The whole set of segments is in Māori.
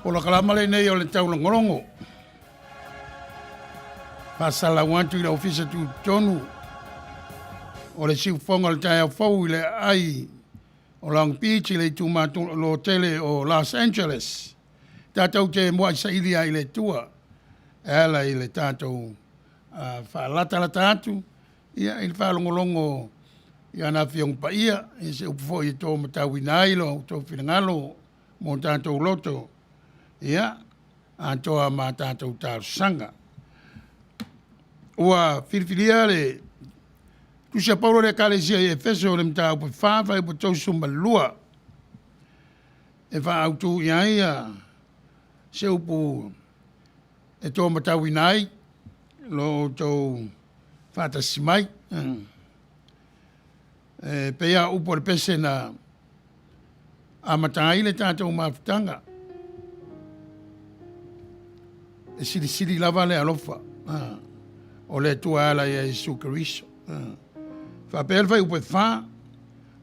O la kalama le nei o le taulogologo. Pasalau atu i le ofisa tu tonu. O le siufonga le tae au fau i le ai o Long Beach i le tūmatu lo tele o Los Angeles. Tātou te mua i saili ai le tua. Ela i le tātou whaalata atu. Ia i le whaalongolongo i ana whiong pa ia. I se upufo i tō matau i nailo, tō whingalo, mō tātou loto. Ia, antoa mā tātou sanga. Ua whiriwhiria le tusia paulo le kalesia i Efeso le mta upu whawha i pu tausu malua. E wha autu i aia se upu e tō matau i nai lo tō whātasi mai. Pea upo le pese na amatai le tātou mawhitanga. E siri lava le alofa. O le tua ala i Jesu Keriso. Whapel whai upe wha.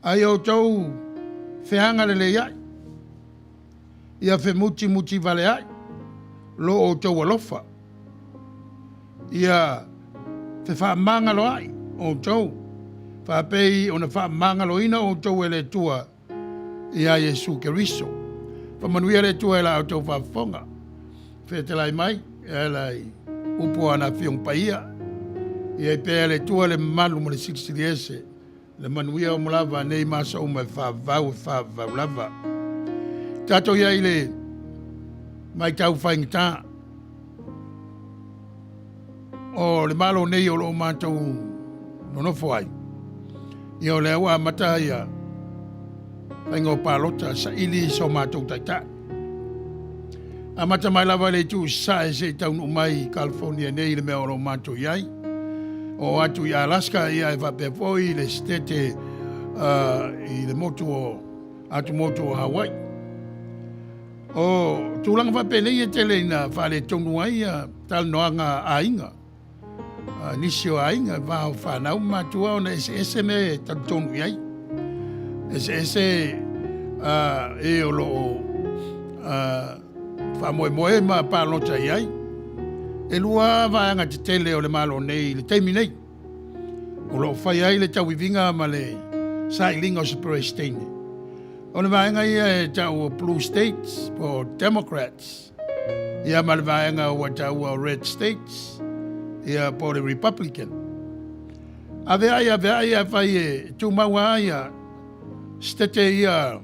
Ai o tau whianga le iai. Ia whe muti vale ai. Lo o tau alofa. Ia whe wha mangalo ai. O tau. Whapei o na wha mangalo ina o tau e le tua. Ia Jesu Keriso. Manuia le tua e la o tau whafonga. Whetelai mai. E lai upo ana whiong paia. Ia pēr le tua le malu mo le 60 ese. Le manuia o mulava nei masa o mai whavau lava. Tato ia le mai tau whaingita. O le malo nei o lo mātou nonofo ai. Ia o le awa mata ia whaingo pālota sa ili so mātou taita. A mata mai lava le tu sa e se taunu mai California nei le mea o lo mātou iai. O atu i Alaska ia e whapewhoi le stete i le motu o atu motu o Hawaii. O tūlanga whapelei e tele ina whale tonu ai tal noanga ainga. Nisi o ainga whao whanau mātua o na ese me tal tonu iai. Ese e o lo whamoe ma pālota iai. E lua vaanga te tele o le malo nei, le teimi nei. O lo whai ai le tau iwinga ma le sailinga o Sepulona State. O le vaanga ia e tau o Blue States, o Democrats. Ia ma le vaanga o tau o Red States, ia po le Republican. Ave ai whai e tu maua ai stete ia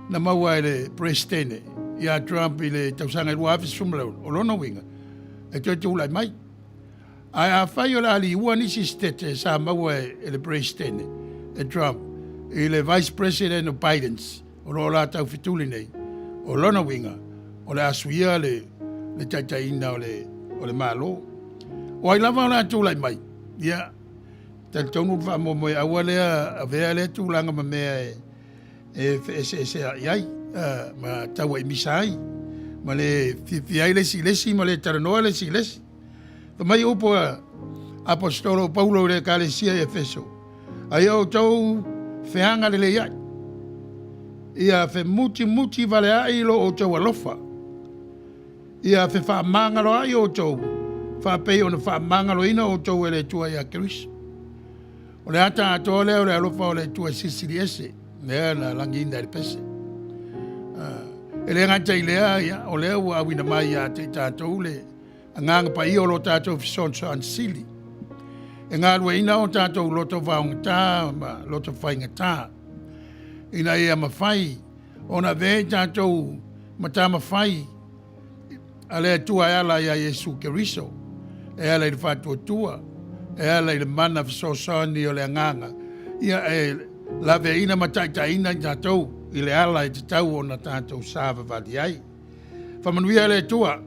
na maua e le Presidente. Ia Trump i le tausanga lua awhi sumlau, o lono winga. E tō lai mai. Ai a whai o la ali ua nisi stete sa maua e le Presidente, e Trump, i le Vice President o Bidens, o lo la tau fituli nei, o lona winga, o le asuia le taitaina o le malo. O ai lava o la tō lai mai. Ia, tal tonu wha mo moe aua lea, a vea lea tūlanga ma mea e iai, ma taua i misai. Ma le fiai lesi ma le taranoa lesi. Ta mai upo apostolo Paulo le kalesia e Efeso. Ai o tau whianga le iai. Ia whe muti vale ai lo o tau alofa. Ia fe whaamangalo ai o tau. Whapei o na whaamangalo ina o tau e le tua ia Keriso. O le ata ato leo le alofa o le tua sisiri ese. Lea na langi inda le pese. E le ngata i lea ia o lea ua awina mai ia te tātou le. Anganga pa ia o lo tātou fisonso ansili. E ngā lua ina o tātou loto vaunga ma loto whainga tā. Ina ia mawhai. O na vei tātou mata mawhai. A lea tua e ala ia Yesu Keriso. E ala i le whatua tua. E ala i le mana fisosoni o le anganga. Ia e lawe ina mataita ina i tātou. I le ala i te tau o na tātou sāwa vali ai. Whamanuia le tua.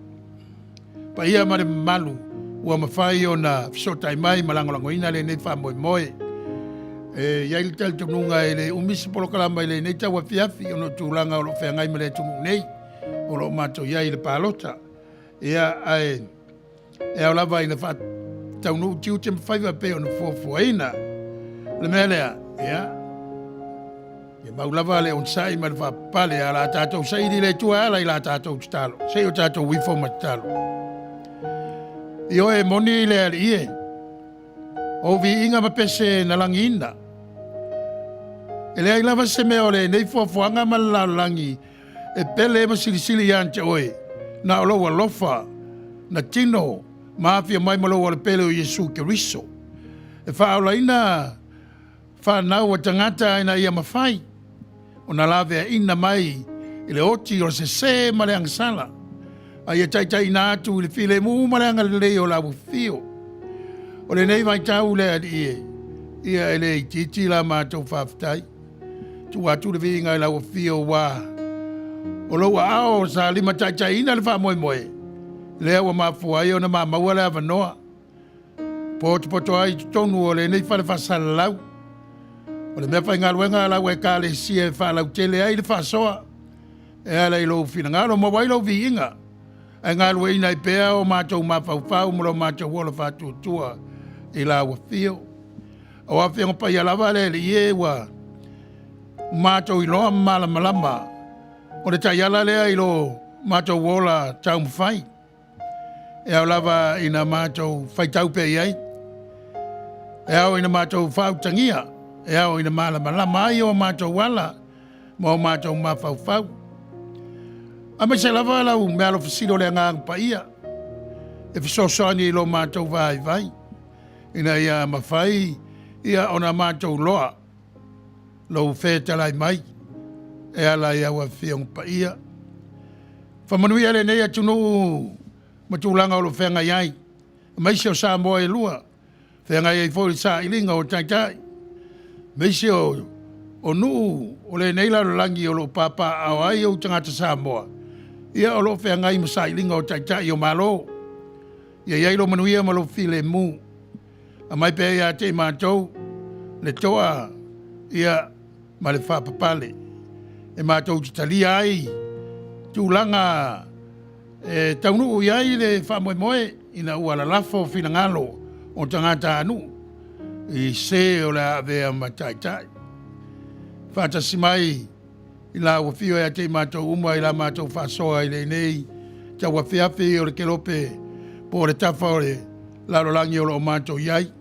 Pa ia mare malu. Ua mawhai o na fisotai mai malangolango ina le nei whamoe moe. Iai le tali tununga e le umisi polokalama i le nei taua fiafi o no tūlanga o lo whengai me le tungu nei. O lo mato iai le pālota. Ia ai e au lava ina wha taunu tiu te mwhaiwa pe o na fuafuaina. Le mea lea, ia. Ia mau lava le on sai ma le wha pale a la tātou sairi le tua ala i la tātou talo. Sei o tātou wifo ma talo. Io e moni le ali ie. O vi inga ma pese na langi ina. E le ai lava se mea o le nei fuafuanga ma la langi. E pele ma silisili yante oe. Na o loa lofa. Na tino. Maafia mai ma loa le pele o Yesu Keriso. E whaola ina. Whanau a tangata ina ia mawhai. O na lawe ina mai. I le oti o se ma le angsala. A ia taitai nā atu i le while mu ma le anga le leo la fio. O le nei vai tau le adi ie. Ia ele i titi la mātou whaftai. Tu atu le vinga i la fio wā. O loa ao sa lima taitai ina le wha moe moe. Lea wa mafua i o na maua le avanoa. Poto ai tonu o le nei whale whasala lau. O le mea whai ngā ruenga lau e kā le sia e whalau tele ai le whasoa. E ala i lo fina ngā ro ma wailo vi inga. Ai ngā rue ina i pēa o mātou mawhauwhau mura mātou wola whātua tua i la wa fio. O a whianga pai alawa le li e wa mātou i loa malama. O le tai ala lea i lo mātou wola tau mwhai. E au lava ina mātou whaitau pe iai. E au ina mātou whautangia. E au ina malama ai o mātou wala. Mo mātou mawhauwhau. A me se lava lau me alo fasiro le ngang pa ia. E fisosani i lo mātou vai. Ina ia mawhai, ia ona mātou loa. Lau whetalai mai. E ala ia wa whiong pa ia. Whamanuia le nei atunu matulanga o lo whenga iai. Maisi o sa moa e lua. Whenga iai fōri sa ilinga o taitai. Maisi o nuu o le nei lalo langi o lo papa au ai o tangata sa moa. Ia o lo whenga i masa ilinga o taitai o malo. Ia iai lo manuia ma lo file mu. A mai pe ia te mātou. Le toa ia ma le whapapale. E mātou titalia ai. Tūlanga e taunu iai le whamoemoe. Ina ua la lafo fina ngalo o tangata anu. I se o la avea ma taitai. Whatasi mai. I la wafio e te mātou uma i la mātou whasoa i le nei. Tia wafiafi o le kelope po le tafa o le larolangi o lo mātou iai.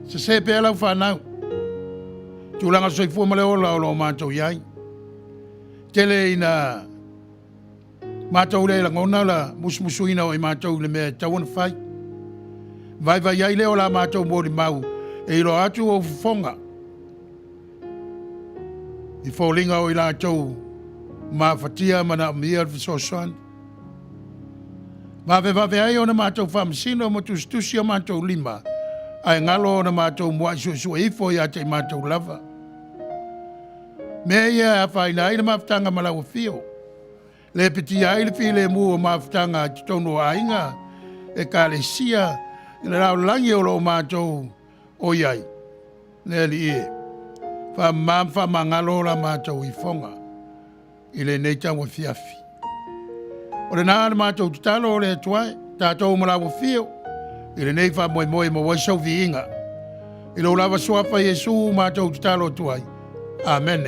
Se pe lau whanau. Tūlanga soifua ma le ola o lo mātou iai. Tele ina mātou le langona la musmusuina o i mātou le mea tauana whai. Vai iai le o la mātou mori mau e ilo atu o fufonga. I fōlinga o i lātou mawhatia mana mia fisosoan. Mawe ai o na mātou whamasino mo tustusi o mātou lima. Ai ngalo o na mātou mua susu e ifo i a te mātou lava. Mea ia a whaina ai na mawhtanga malawa fio. Le piti ai le file mu o mawhtanga ki tono a inga e ka le sia i le rao langi o lo mātou o iai. Le li e. Wha mangalo la mātou i fonga. I le neita wa fiafi. O le nāna mātou tutalo o le tuai. Tātou malawa fio. I le nei wha moe ma waisau vi inga. I lo lava suafa Yesu mātou tutalo tuai. Amen.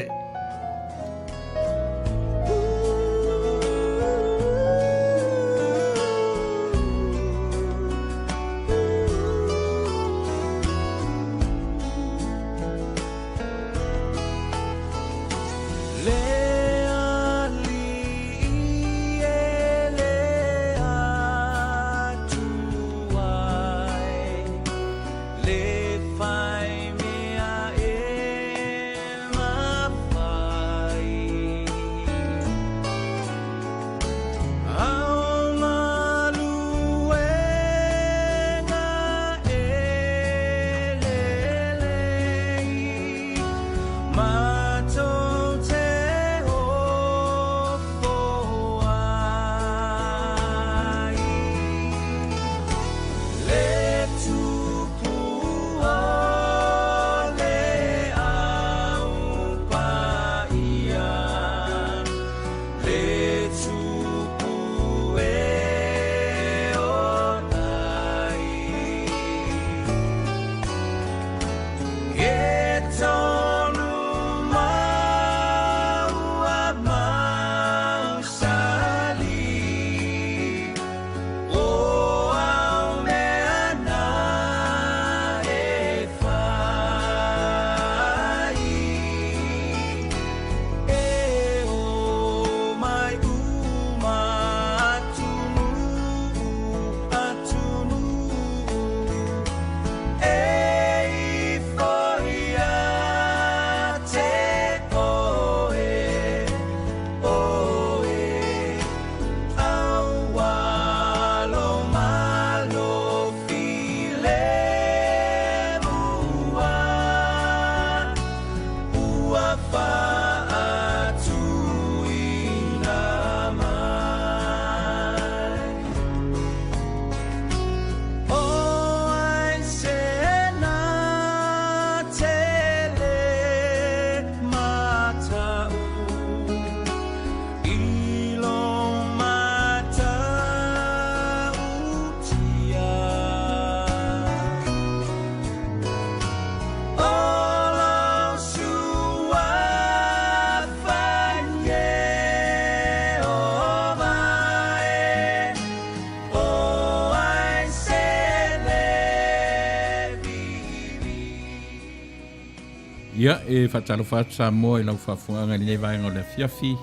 Ia e whatalo whatu sa moa i lau whafunga ni nei vaenga o le fiafi.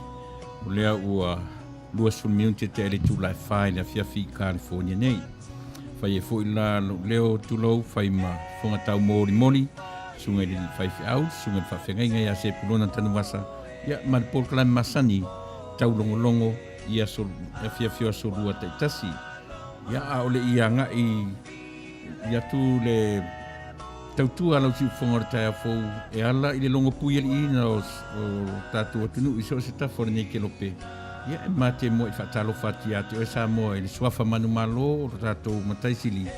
O lea ua luas fulmiunti te ele tūlai whai le fiafi California nei. Whai e fo i la leo tūlau whai ma whunga tau mōri moni. Sunga i li whai whiau, sunga i whawhenga ia Sepulona Tanuvasa. Ia ma le polkalai masani, Taulogologo ia sol e fiafio solua te tasi. Ia a ole ia nga ia tu le tautua lau si whonga re tai a fau e ala i le longo pui ali ina o tātua atunu i so se ta fore nei ke lope. Ia e mate mo i whatalo whati ate o e sa moa i le suafa manu malo o tātou mataisili.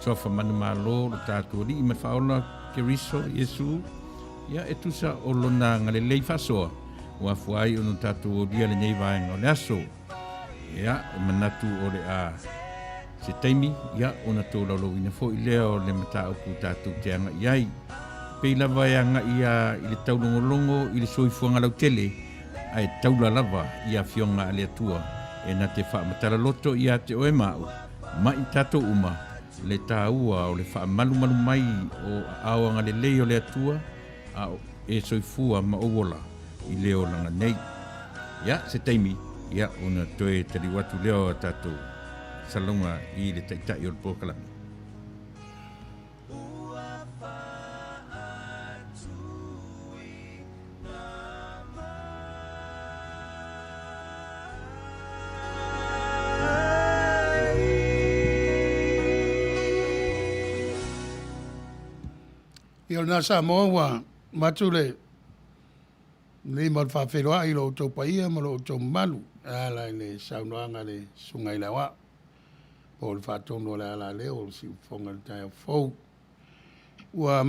Suafa manu malo o tātua li i me whaola ke riso Yesu. Ia e tusa o lona ngale lei whasoa. Ua fuai o no tātou o lia le nei vaenga o le aso. Ia e manatu o le a se taimi, ia o na tō laulau ina fo i lea o le mata o ku tātou te anga iai. Pei lava e anga ia i le taulongolongo i le soifuanga lau tele, ai taula lava ia fionga ale atua, e na te wha matara loto ia te oe mau, ma i tātou uma, le tā ua o le wha malu mai o aoanga le lei o le atua, e soifua ma owola i leo langa nei. Ia se taimi, ia o na toe tari watu leo tātou. Salonga i le taitai o le pokalami. I o nasa moa matu le ma le whawheroa i lo tau paia ma lo tau malu. Ala le saunoanga le sunga i lawa. O le whātono le ala leo, si whonga le tai a fau. Ua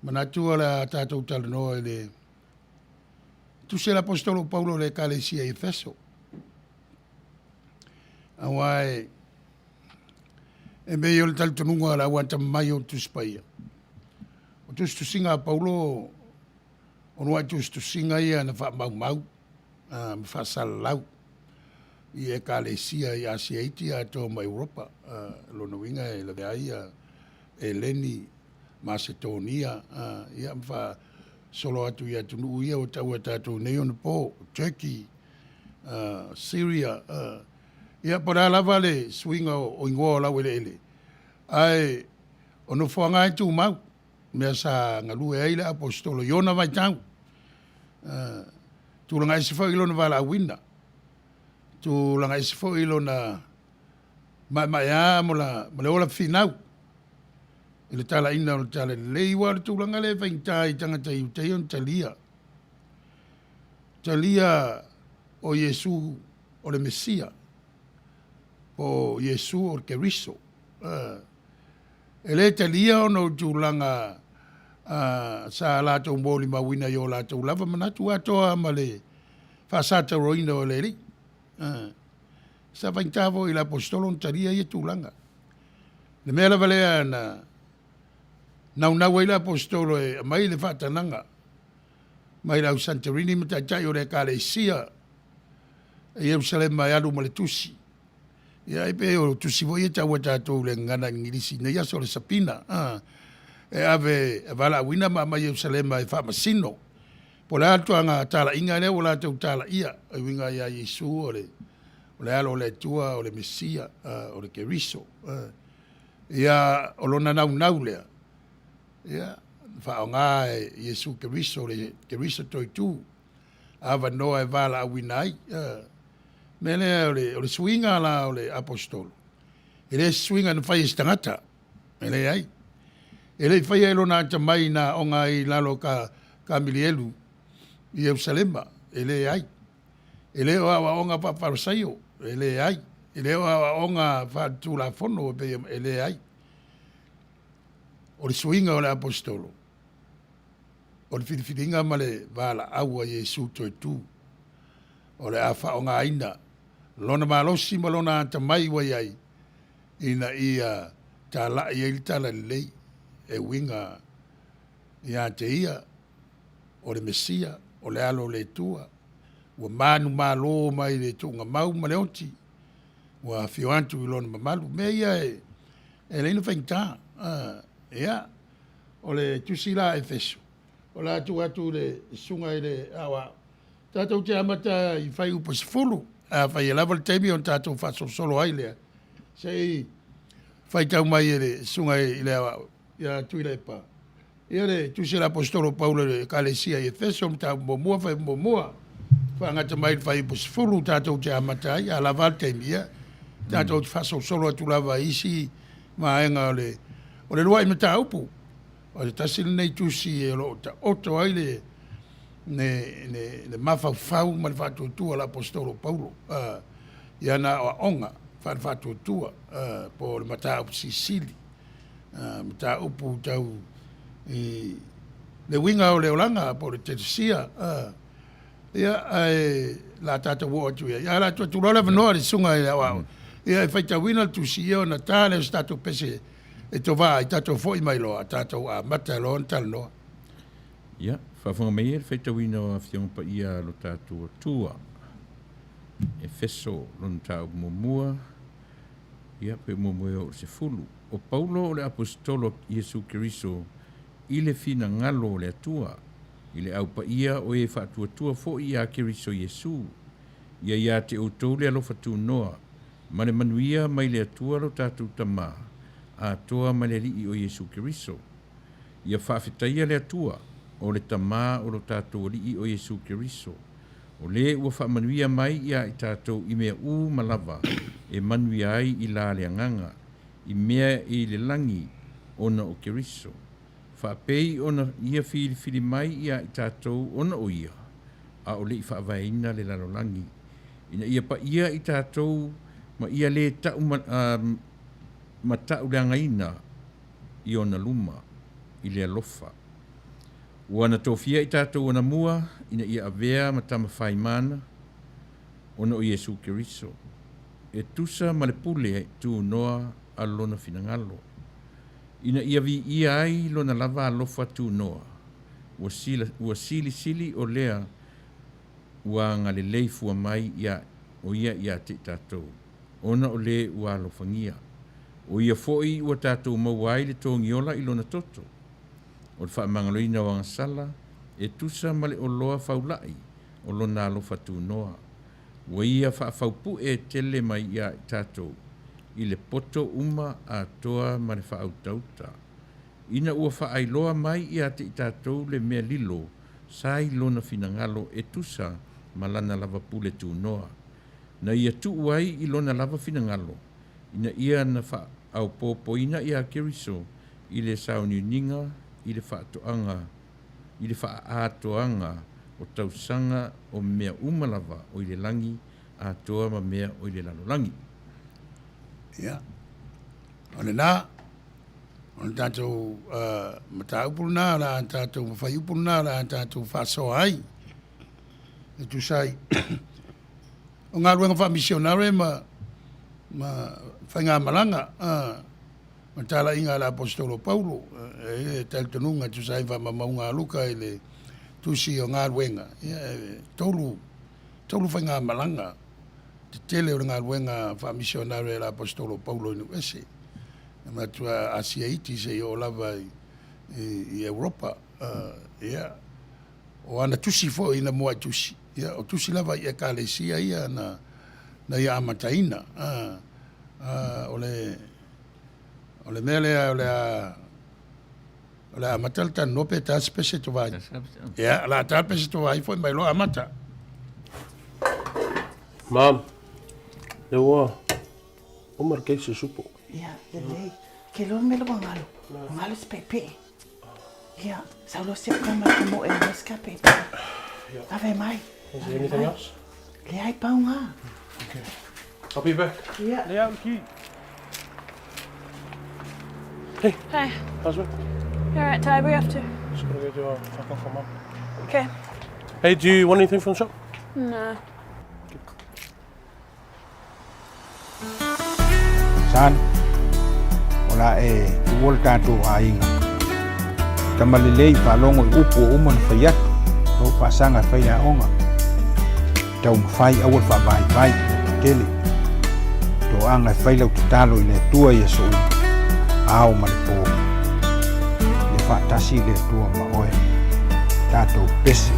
manatua le tātou talanoa i le tuse l'apostolo Paulo le kalesia i Efeso. Awai, e mei o le talitonunga la wanta mai o tuspaia. O tusinga Paulo, o nuai tusinga ia na wha mau, wha salalau. I e kalesia i Asiaiti a tō ma Europa, lona winga e la veaia, e Leni, Macedonia, ia mwha solo atu i atunu ia o tau tātou nei ona pō, Turkey, Syria, ia para lava le swinga o ingoa lau ele ele. Ai, ono whanga e tū mau, mea sa ngalue eile apostolo, iona vai tau, tūlanga e sifa ilona vala awina, tu langa isi fo ilo na ya mo le ola finau ile tala ina o tala lei wa tu langa le vainta i tangata i te on talia o Yesu o le Mesia o Yesu o Keriso ele talia o no tu langa sa la to mboli mawina yo la to lava manatu atoa male fasata roina o le sa vaintavo i l'apostolo taria i tūlanga. Le mea la valea nau i l'apostolo e mai le whatananga. Mai lau Santorini ma tai o le kalesia e Jerusalem mai alu ma le tusi. Ia e pe o tusi voi e tau tātou le ngana ngirisi nei aso le sapina. E ave vala wina ma mai Jerusalem mai whamasino. Po le atuanga tala inga leo o la tau tala ia. E winga ia Yesu o le alo le tua o le Mesia o le Keriso. Ia o lona nau lea. Ia whaonga e Yesu Keriso, le Keriso toi tu. Ava noa e vala awinai. Mele o le swinga la o le apostolo. E le swinga na whai estangata. Mele ai. E le whai e lona ata mai na onga i lalo ka milielu. I Jerusalema, ele ai. Ele o awa onga paparasaio, ele ai. Ele o awa onga fatula fono, ele ai. O le swinga o le apostolo. O le whiriwhiringa ma le vala aua Yesu toi tu. O le afa onga aina. Lona malosi ma lona ata mai wai ai. Ina ia tala ia il tala lei. E winga ia te ia. O le Mesia. O le alo le tua, ua manu malo mai le tunga mau ma le oti, ua fio antu i lona mamalu, mea ia e leino whainta, ia, o le tusila e feso. O la atu le sunga i le awa. Tātou te amata i whai upo si fulu. Whai e lava le teimi on tātou whaso solo ai lea. Sei whai tau mai e le sunga i le awa. Ia tui le pa. Ia le tusila apostolo Paulo le kalesia i e feso mta mbomua whai mbomua. Whangata mai le whai upo si fulu tātou te amata ai. A lava le teimi ia. Tātou te whaso solo atu lava isi maenga o le lua i mata upu. O le tasil nei tusi e lo ta oto ai le mafau ma le fatutua l'apostolo Paulo. Ia na o onga fa le fatutua po le mata upu Sisili. Mata upu tau le winga o le olanga po le teresia. Ia la tata wo atu ia. Ia la tu la vanoa le sunga ia wa. Ia faita wina tusi ia na tale stato pese e to vai tato foi mai lo tato a mata lo talo. Ia, whawhanga mei e whaita wina a whiong pa ia lo tātua tua. E feso lon tāu mumua. Ia pe mumua o se fulu. O Paulo o le apostolo Iesu Kiriso i le fina ngalo le atua. I le au pa ia o e whaatua tua fo ia Kiriso Iesu. Ia te outou le alofa tu noa. Mane manuia mai le atua lo tātou tama. A toa ma le rii o Iesu Kiriso. Ia whaafetaia le atua o le tama o lo tātou rii o Iesu Kiriso. O le ua whaamanuia mai ia i tātou i mea malava e manuia ai i la le anganga. I mea i le langi ona o Kiriso. Whaapei ona ia fili mai ia i tātou ona o ia. A o le i whaavaina le lalolangi. Ina ia pa ia i tātou ma ia le tau ma tau leangaina i ona luma, i le alofa. Ua na tofia i tātou ona mua, ina ia avea ma tama whaimana, ona o Iesu Kiriso. E tusa ma le pule tu noa a lona finangalo. Ina ia vi ia ai lona lava alofa tu noa. Ua sili o lea, ua ngale leifua mai ia o ia te tātou. Ona o le ua alofangia. O ia foi ua tātou mauai le tōngiola i lona toto. O le whaamangaloina o angasala, e tusa ma le oloa faulai o lona alofa tu noa. Ua ia whaafaupu e tele mai ia i tātou. I le poto uma a toa ma le whaautauta. Ina ua whaailoa mai ia te i tātou le mea lilo, sai lona finangalo e tusa ma lana lava pule tu noa. Na ia tu uai i lona lava finangalo. Ina ia na wha au pōpoina ia Kiriso i le sauniuninga, i le whaatoanga o tausanga o mea umalava o i le langi a toa ma mea o i le lalolangi. Ia. Ole nā, ole tātou mataupuna, la tātou mawhaiupuna, la tātou whasoa ai. E tu sai, o ngā ruenga wha-missionare ma whainga malanga, ma tala inga la apostolo Paulo, e tal tonunga tu sai wha-mamaunga luka i le tusi o ngā ruenga. Tolu whainga malanga, te tele o ngā ruenga wha-missionare la apostolo Paulo inu ese. Ma tua Asiaiti se i o lava i Europa, o ana tusi fo ina mua tusi. Ia o tusi lava i ekalesia ia na ia amataina. Ole mele ole amatalta no pe ta spese to vai. Ia la ta spese to vai foi mai lo amata. Mam. Eu o marquei se supo. Ia, lei. Que lo me lo ngalo. Ngalo spepe. Ia, saulo se kama como el escape. Ave mai. Is there anything else? Le ai paunga. Okay. I'll be back. Yeah. Lay out the key. Hey. Hey, How's it? you alright, Ty? Where are you off to? Just gonna go do a fuck off for Mum. Okay. Hey, do you want anything from the shop? No. San, ola e uol tātou ainga. Tamalilei whalongo I upo umon whaiatu, tau whasanga whaia onga. Tau mwhai awal whabai tele. Tau anga whailau te talo I le tua ia so uma. Ao ma le pō. Le whaatasi le tua ma oe tātou pese.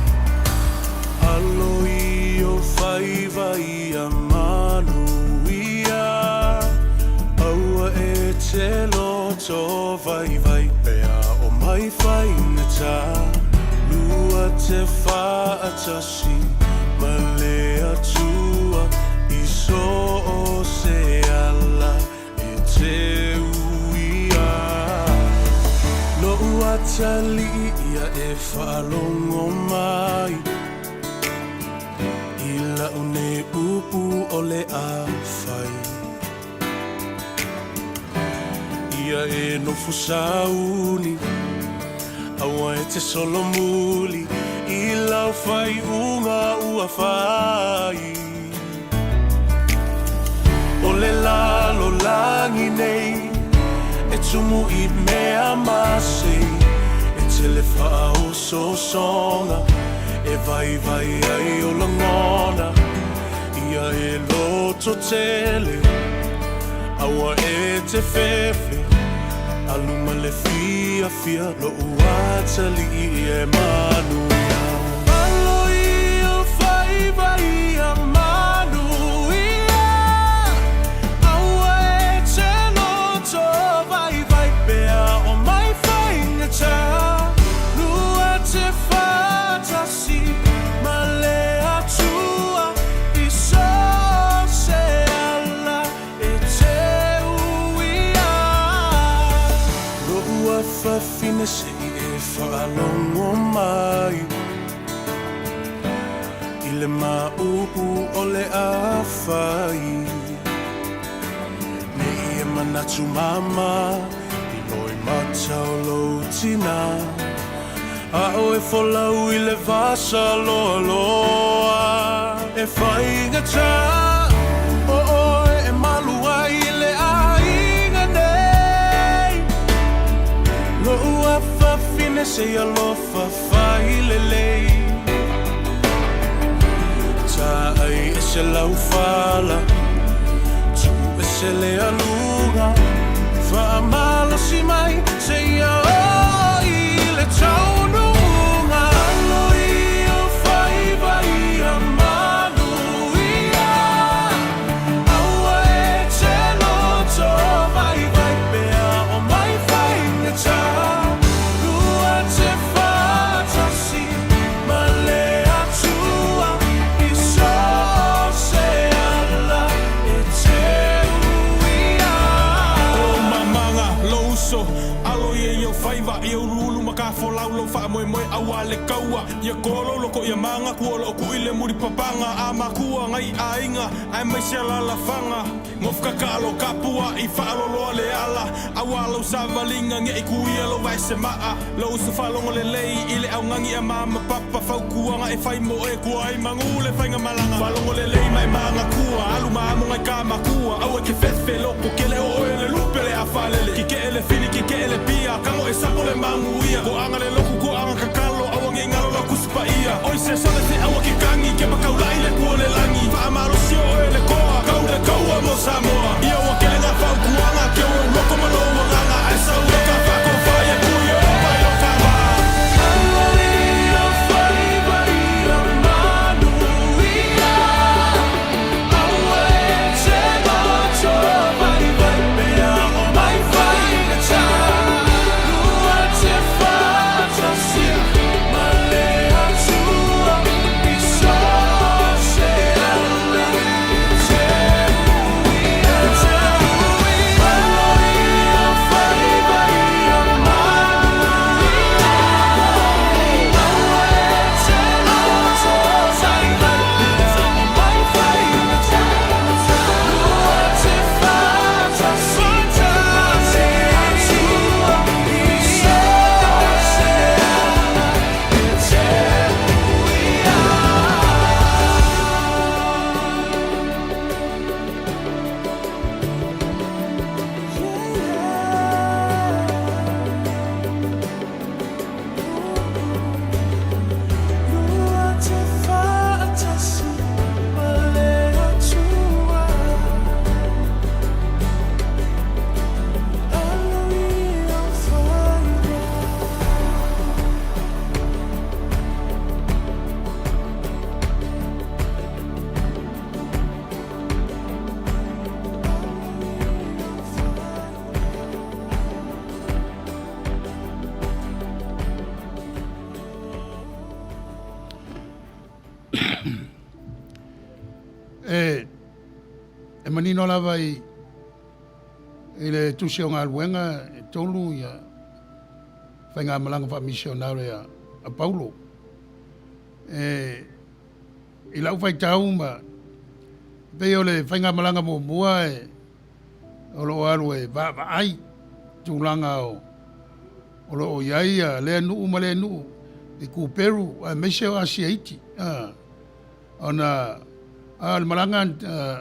Alo I o whaiwai a Manuia, aua e te loto vai pea o mai whaina tā, lua te whaatasi ma le atua I so o se ala e te uia. No uatali ia e whaalongo mai, ila une upu o le awhai. Ia e no fusauni, awa e te solo muli, ila o whai unga ua whai. O le lalo langi nei, e tumu I mea masi, e te le whao so songa, e vai ai o langona, ia e loto tele, awa e te fefe, aluma le fia, lo uatali e Manuia. Alo I o vai a Manuia, awa e te loto vai pea o mai whainga tā, lua te whaatasi ma le atua I so se ala e te uia. Roua whawhine se e whaalongo mai, I le maupu o le awhai. Me I manatu mama, I loi mataulo tina, a o e folau I le vasa loa loa, e whainga tā, o e malua I le ainga nei. Lo ua whawhine se alofa whai le lei, tā ai e se lau whala, tu e se le alunga, whaamalo si mai se ia o I le taununga. Alo I o whaiwai a Manuia, aua e te loto vai pea o mai whainga tā, lua te whaatasi ma le atua I so se ala e te uia. O mamanga louso alo ye yo faiva yo rulu maka folau lo fa moe awa le kaua ia kolo loko ia manga kuolo ku ile muri papanga ama kua ngai ainga ai mai se la fanga ngofka kalo kapua I falo lo le ala awa lo savalinga nge ku ia lo vai se maa lo se falongo le lei ile au ngangi mama papa fau kuanga e fai mo e ku ai mangule fainga malanga falongo le lei mai manga kua alu mamu ngai kama kua au ke fefe loko kele o ele lupele afalele ki kele fini ki kele pia kamo e sapole manguia ko anga le loku ko anga kakalo au ngi ngalo la kuspa ia oi se sole te au ki kangi ke makaulai le kuole langi fa amaro si o ele koa kaule kaua mo Samoa ia o kele nga fau kuanga ke o loko malo nganga ai sa uka fa ko faia kuia o pai o kama. Yeah. no lava i le tusi o ngā luenga tolu ia whainga malanga wha misionare a Paulo. I lau whai tau ma pei o le whainga malanga mo mua o lo alu va ai tūlanga o lo o iai le nuu ma le nuu i ku Peru a meseo Asiaiti. Ona al malanga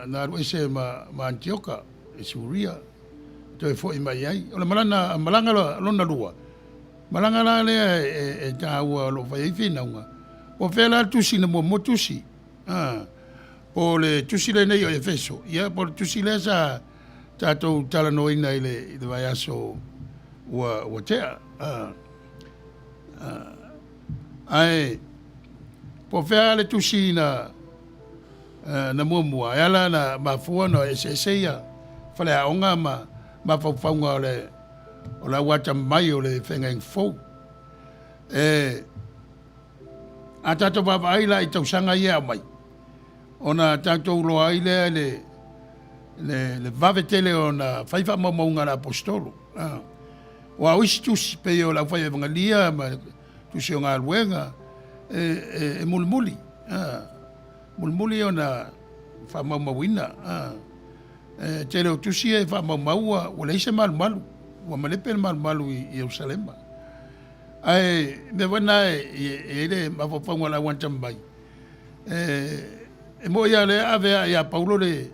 na ruese ma Antioka e Suria to e foi mai ai o malanga lona lua malanga la le e taua lo vai fina nga o fela tusi na mo tusi po le tusi le nei o Efeso ia po tusi le sa tato tala no ina ile vai aso o tea ai po fela le tusi na mua ala na mafua no eseia fale aonga ma faunga o la wata mai o le whengang fau a tato baba ai la i tausanga ia mai ona tato uloa ai le vavetele o na whaifa maunga la apostolo wa oisi tusi pe o la whai evangalia ma tusi o ngā luenga e mulmuli mulmuli ona fa mamawina te leo tusi e fa mamaua o le isa malu wa malepe malu i Jerusalem ai me wana e le mafofanga la wanta mai e mo ia le ave ia Paulo le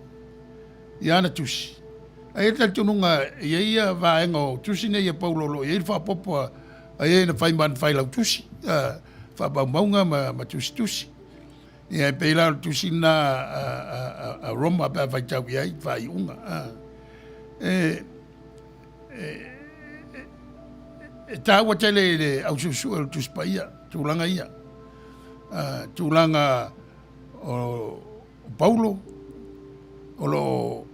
ia na tusi ai ta tununga ia va ngo tusi ne ia Paulo lo ia fa popo ai na fai man fai la tusi fa maunga ma tusi ia peila tusi na a Roma pa vai tau ia vai unga taua tele le au susu o tus paia tulanga ia tulanga o Paulo o lo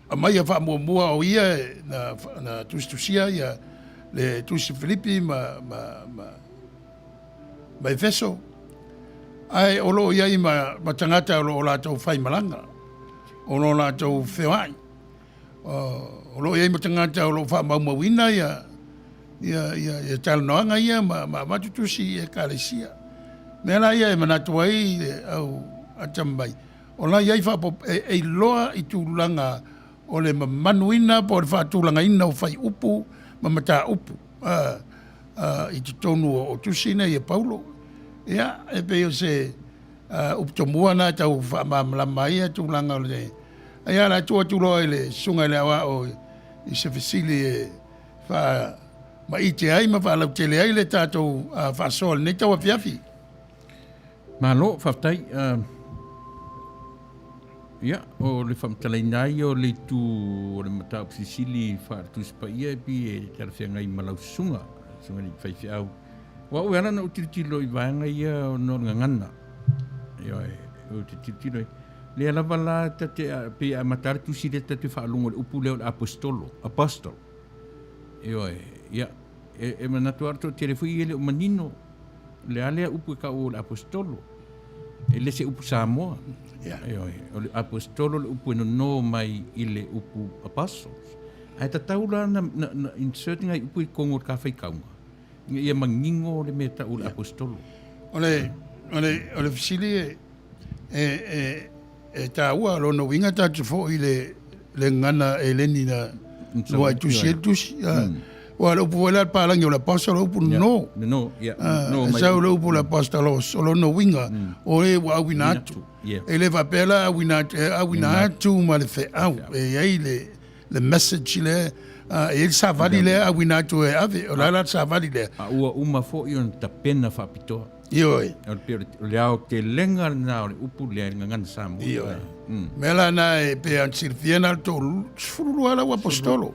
a mai fa mua o ia na tusia ia le tusi Filipi ma Efeso ai o lo ia ma tangata o la tau fai malanga o lo la tau fewai o lo ia ma tangata o lo fa mawina ia tal noanga ia ma tutusi e kalesia mela ia e manatu ai au atambai o la ia fa e loa i tulanga o le manuina po fa tulanga ina o fai upu ma mata upu i tonu o tusina ia Paulo ia e pe o se uptomua na tau fa mamlama ia tulanga le ia la tua tulo ele sunga le awa o i se fesili fa ma ite ai ma fa la tele ai le tato fa sol ne tau fiafi malo faftai ia o le famtalainai o le tu o le mata fesili fa tu spa ia bi e tala ngai malau sunga ni fai fiau wa o ana no titilo i vanga ia no ngana ia o titilo le ala bala te pe matar tu si te fa lungo o pule apostol ia e manatuar to telefoni ele o manino le ale upu ka o apostolo ele se upu Samoa ia o apostolo le upu no mai ile upu apostles ai taula na inserting ai upu kongo ka fai kaunga ia mangingo le meta o apostolo ole fisili e taua lo no winga ta fo ile le ngana eleni na lo ai tusi wa lo puela para ngi la pastor lo no ia sa lo pu la pastor lo no winga o e wa winatu ele va pela winatu ma le fe au e le message le il savali le winatu e ave o la savali le uma fo ion tapena fa pito io le au te lenga na o upu le ngan samu mela na e pe an sirfiena to fulu ala wa apostolo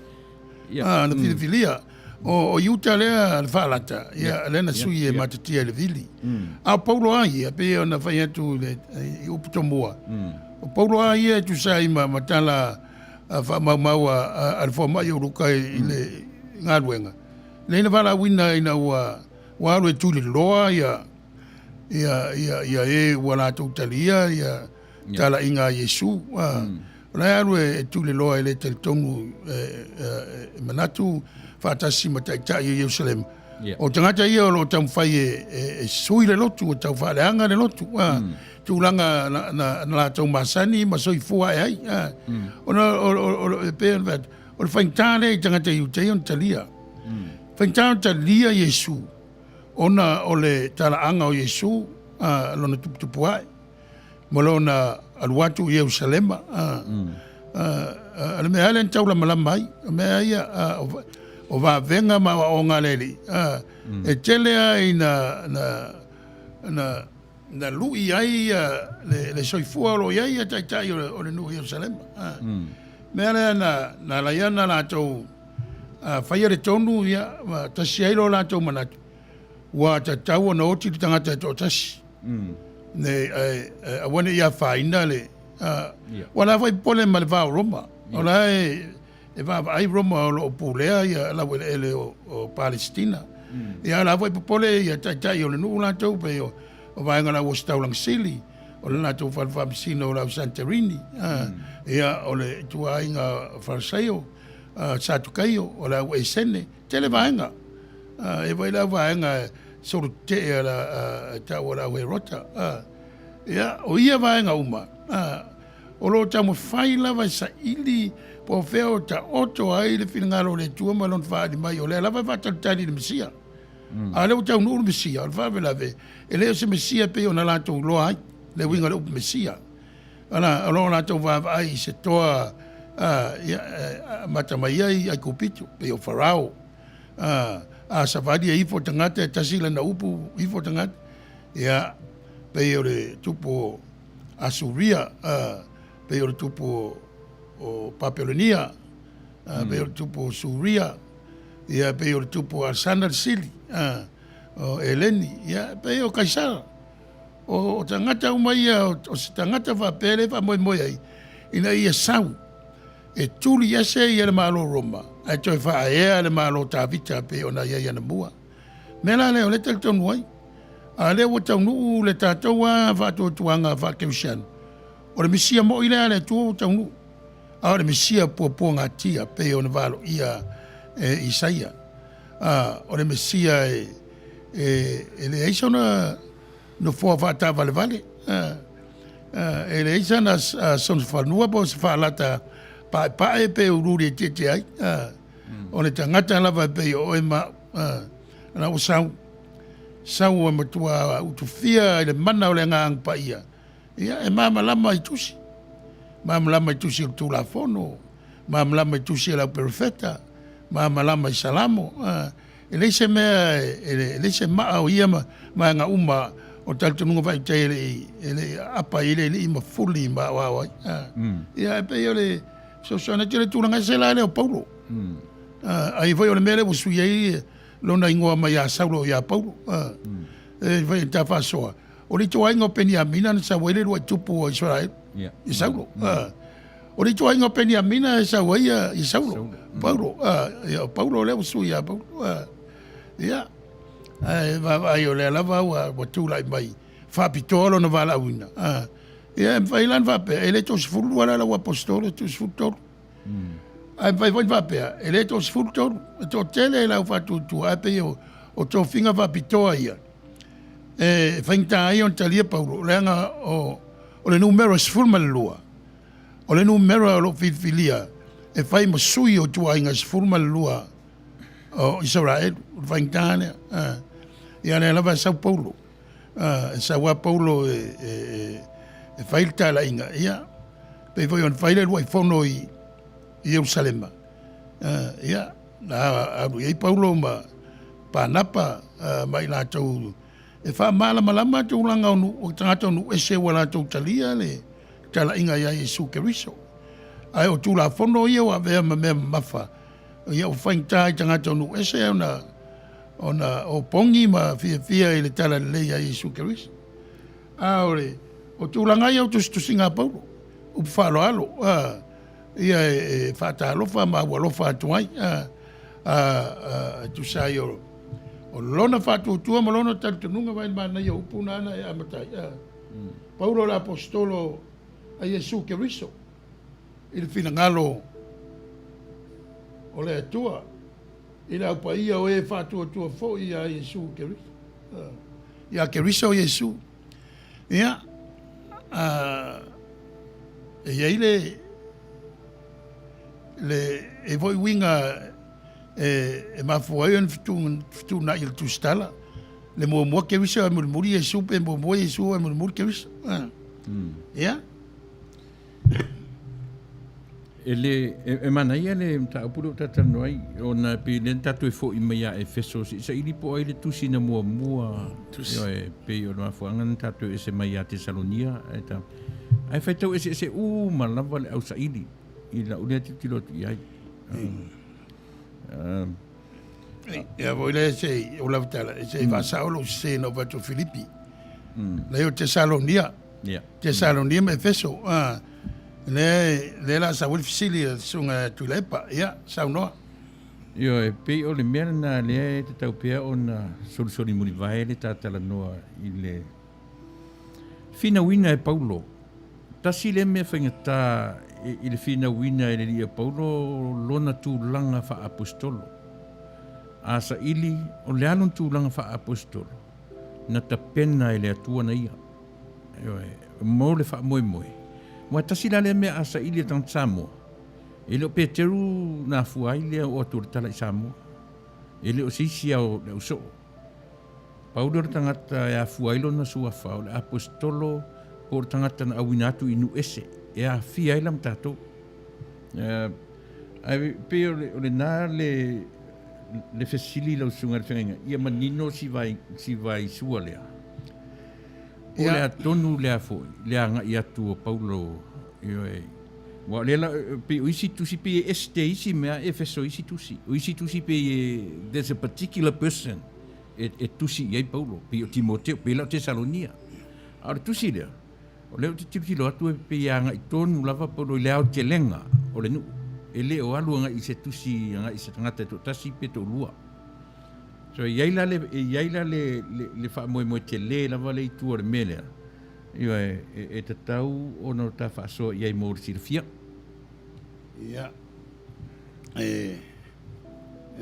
na filia o yuta le al falata ia le na sui e matatia le vili a Paulo ai pe ona fai tu le uptomua o Paulo ai tu sai matala fa maua al forma yo luka ile ngalwenga le na vala wina ina wa le tu le loa ia e wala tu talia ia tala inga Yesu Rai alu e tūle loa e le teletongu manatu whaatasi ma tai i Jerusalem. O tangata ia o lo tau whai e sui le lotu, o tau whaaleanga le lotu. Tūlanga na la tau masani, ma soi fua e ai. O le pēn vat, o le whaintane i tangata i utei on talia. Whaintane talia Yesu. Ona o le talaanga o Yesu, lona tuputupu ai. Mo lona aluatu i Jerusalema. Ale me hale tau la malama ai. Me aia o va venga ma o ngaleli. E tele ai na lui ai le soifua lo ai tai o le nu Jerusalema. Me ale na la yana la tau faia le tonu ia tasi ai lo la tau manatu. Wa tau na oti tangata to tasi. Ne awane ia faina le wala vai pole mal va Roma ola e va ai Roma o pulea ia la ele o Palestina ia la vai pole ia tai o no la tau pe o vai ngala o staulang sili o la tau fa sino la Santorini ia o le tua inga farseo sa tu kaio o la e sene tele vaenga e vai la vaenga sort te la tau la we rota ia o ia vaenga uma o lo tamo fai lava sa ili po feo ta oto ai le finangalo le tua malon fa di mai o le lava va tali le mesia a le tau no mesia o fa velave e le se mesia pe ona la to lo ai le winga le mesia ana o la to va ai se toa mata mai ai kupito pe o farao a savadi ai fo tangata tasila na upu i fo tangata ia pe o le tupo Asuria pe o le tupo o Papelonia pe o le tupo Suria ia pe o le tupo Alexander Sili o Eleni ia pe o Kaisara o tangata uma ia o se tangata va pele va moi ai ina ia sau e tuli ese ia le malo Roma ai toi fa ia le malo Tavita pe ona ia na mua mela le o le telton wai ale o tau nu le tātou a whātua tuanga whākeusian. O le misia mo ile ale tu tau nu. A o le misia pua ngā tia pe o na walo ia Isaia. O le misia le eisa no fua whātā vale vale. E le eisa na son whanua po se whaalata pae pe ururi e tete ai. O le tangata lava pe o e ma na o sau e matua utufia le mana o le ngang pa ia. Ia e mama lama i tusi. Mama lama i tusi o tula fono. Mama lama i tusi la perfetta. Mama lama i salamo. E leise mea, e leise maa o ia ma nga uma o taltununga vai te ele apa ile ima fuli ma wawai. Ia e pe o le so na tira tulanga se la le o Paulo. Ai vai o le mele o sui ai lona ingoa mai a Saulo ia Paulo. Vai ta fasoa. O le toa ingo Peniamina sa wele lo tupu o Israel. I Saulo. O le toa ingo Peniamina sa wele i Saulo. Paulo. Paulo le sui ia Paulo. Ia. Vai o le lava o tula mai. Fa pitolo no vala una. Ia vai lan va pe ele tos fulu wala la apostolo tos fulu. Ai vai va pe ele tos fulu to tele la fa tu ape o to finga va pitoa ia. Fainta ai on talia Paulo lenga o le numero sfulma lua. O le numero lo filia. E fai mo sui o tua inga sfulma lua. O Israel fainta ne. Ia ne lava Sao Paulo. Sao Paulo e failta la inga ia. Pe voi on faile lo fono i Jerusalema. Ia na ai Paulo ma panapa mai la tau e fa malama tu langa nu o tangata nu ese wala tu talia le tala inga ia Yesu Keriso ai o tu la fono ia wa ve me mafa ia o fainta tangata nu ese ona o pongi ma fia ile tala le ia Yesu Keriso aore o tu langa ia tu singa Paulo o falo alo ia fa ta lo fa ma lo fa tu ai tu sai o lona fatu tua malona tantununga vai mana ia upuna ana e amatai. Paulo la apostolo a Yesu Keriso. i le finagalo o le atua i le aupaia o e faatuatua foʻi iā iesu keriso iā keriso iesu ia e iai le e voi winga e mafua ai fitunaʻi i le tusitala le muamua keriso e mulimuli iesu pe muamua iesu e mulimuli keriso ia e manaia le taupulu tatano ai ona pe le tatu e foʻi mai a Efeso saʻili po ai le tusi na muamua e pei o le mafuaga na tatu e se mai a Tesalonia ae faitau ese uma lava le ʻausaʻili i laʻu lea titilotu i ai ia voi le se o lavatala e se vaasao lou sesē na o vatu Filipi lei o Tesalonia Tesalonia ma Efeso le la sa wil fisili sunga tulepa ia saunoa io e pei o le mea na lea te tau pea o na solisoli muni vae le tātala noa i le fina wina e Paulo tasi le mea whaingatā i le fina wina e le lia Paulo lona tūlanga wha apostolo asa ili o le alon tūlanga wha apostolo na ta pena e le atua na ia mo le wha moe moe Mo tasi la le mea asa ili tang Samoa. Ele o Peteru na fuai le o atur tala i Samoa. Ele o sisi au le uso. Paulo tangata e a fuailo na sua fao le apostolo por tangata na awinatu inu ese. E a fia ilam tato. Ai pe o le na le fesili la usunga le whenga. Ia manino si vai sua lea. O le atonu le afoi, le anga i atu o Paulo wa le la pe isi tusi pe este isi mea Efeso isi tusi. O isi tusi pe there's a particular person e tusi iai Paulo, pe o Timoteo, pe la Tesalonia. Ar tusi lea. O leo te tilo atu pe anga i tonu lava Paulo i le au te lenga o le nu. E le o alu anga i se tusi anga i se tangata to tasi pe to lua. So iaila le fa moe te le lava le tu or mele. Io e te tau ono ta fa so iai mo sirfia. Ia. E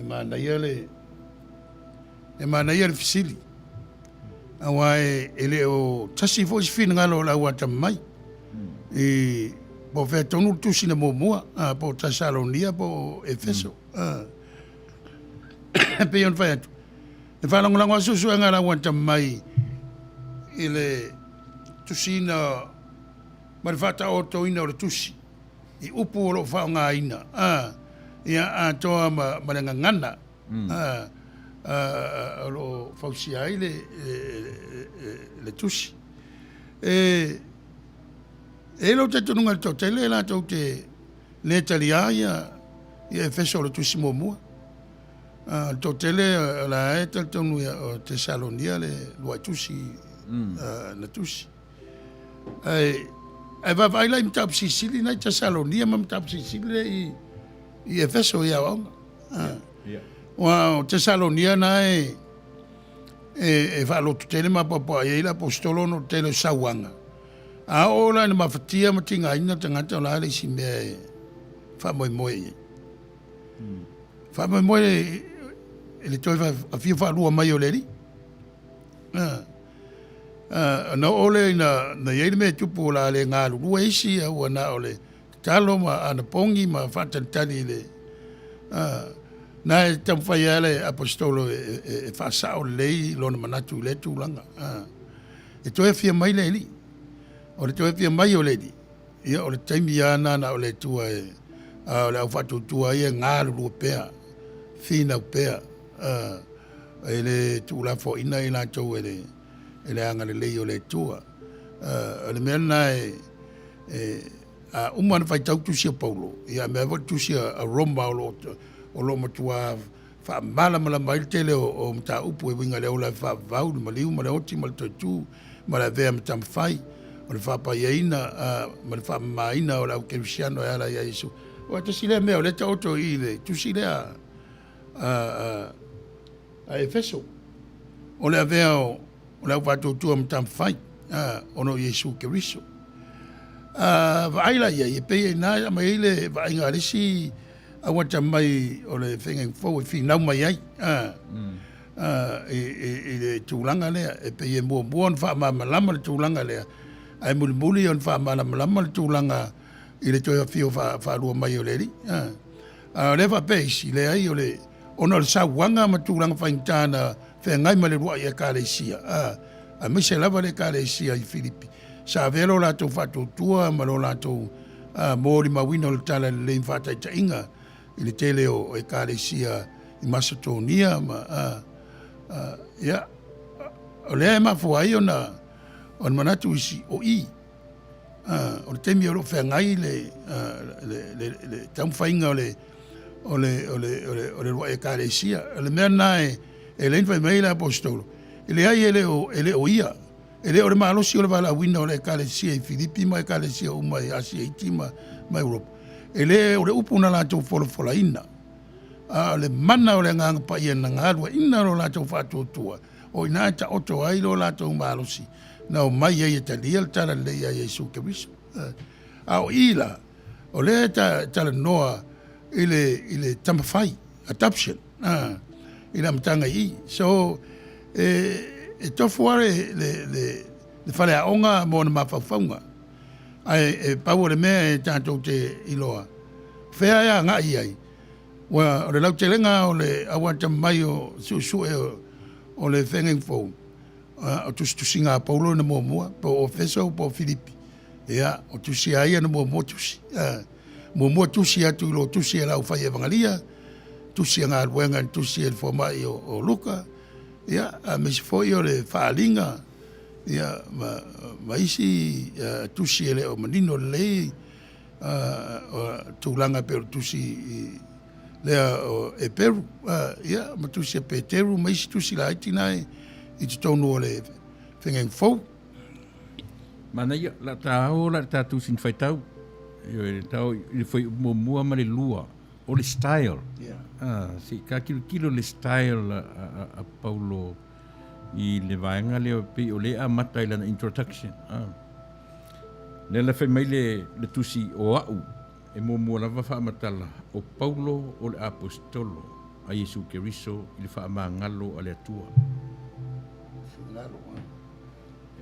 mana ia le fisili. Awa ele o tasi fo sfina ngalo la wa tamai. E po fe tonu tu sina moa po Tesalonia po Efeso. Pe on fa e whanongolango a susu e ngara wanta mai i le tusina ma le whata o toina o le tusi i upu o lo whao ngā ina ia a toa ma le ngangana o lo whausia ai le tusi e lo te tununga le tau tele la tau te le talia ia Efeso le tusi mua to tele la e tonu o Tesalonia le lua tusi na tusi ai va vai la imtap sisili na Tesalonia ma imtap sisili i Efeso ia wa Tesalonia na e va lo tele ma papa e la apostolo no tele sawanga a ola na mafatia matinga ina tangata la le sime fa moi ele toi a fia fa lua mai o leri na ole na yele me tupu la le ngalu lua isi au na ole talo ma ana pongi ma fatantani le na e tamfai ale apostolo e fa sao lei lona manatu le tulanga e toi fia mai le li o le toi fia mai o leri ia o le taimi ana na ole tua o le au fatu tua ia ngalu lua pea fina pea ele tu la fo ina ina to ele anga le o le tua le mena a umana fai tau tu sia Paulo ia me va tu sia a Roma o lo matua fa mala mai tele o mta upu e winga le ola fa vau ma liu ma le oti ma tu ma la vea mta fai o le fa pa ina ma le fa maina o la cristiano ala ya Yesu o te sile me o le tauto ile tu sile a Efeso o le avea o le watu tu am tam fai ono Yesu Keriso Vaaila ia, e pei na mai le vainga resi awa mai o le whengeng fau e whinau mai ai. Le tūlanga lea, e pei e mua on wha malama le tūlanga lea. Ai muli on wha malama le tūlanga i le toia whio wha rua mai o le ri. Le wha peisi le ai o le ona le sauanga ma tūlanga whaingtana whengai ma le rua i a Kalesia. A me se lava le Kalesia i Filipi. Sa velo lātou whātou ma lo lātou mōri mawina o le tala le lein whātai ta inga i le tele o e Kalesia i Macedonia ma o lea e mafua ai ona manatu isi o i o le temi o lo whengai le taumwhainga o le rua e Kalesia o le mea nae e lein whai mai le apostolo e le ai e le o ia e le o le maalosi o le wala wina o le Kalesia i Filipi ma e Kalesia o mai Asia iti ma Europa e le o le upu na lātou wholofola ina le mana o le nganga pa ia na ngalua ina o lātou whātotua o ina ta oto ai lo lātou maalosi na o mai e talia le tala le ia Jesu Keriso o ila o le tala noa i le tamawhai adoption i la matanga i so e tofu are le whare aonga mo na mawhawhaunga ai pau le mea e tātou te iloa whea ea ngā i ai o le lautelenga o le awata mai o su o le whengeng fau o tusi ngā paulo na mua po o Feso po Filipi ia o tusi aia na mua tusi mua tusi atu ilo tusi e lau whai e vangalia tusi ngā ruenga tusi e whamai o Luka ia me se foi o le whaalinga ia ma isi tusi e le o manino le o tūlanga pero tusi lea o e Peru ia ma tusi e Peteru ma isi tusi la iti nai i te tonu o le whengeng fau mana ia la tāo la tātou sin whaitau i tau i whai mua ma le lua o le style si ka kilo le style a Paulo i le vaenga leo pe o le a mata i lana introduction le la whai mai le tusi o au e mua lava wha amatala o Paulo o le apostolo a Jesu Keriso i le wha amangalo a le atua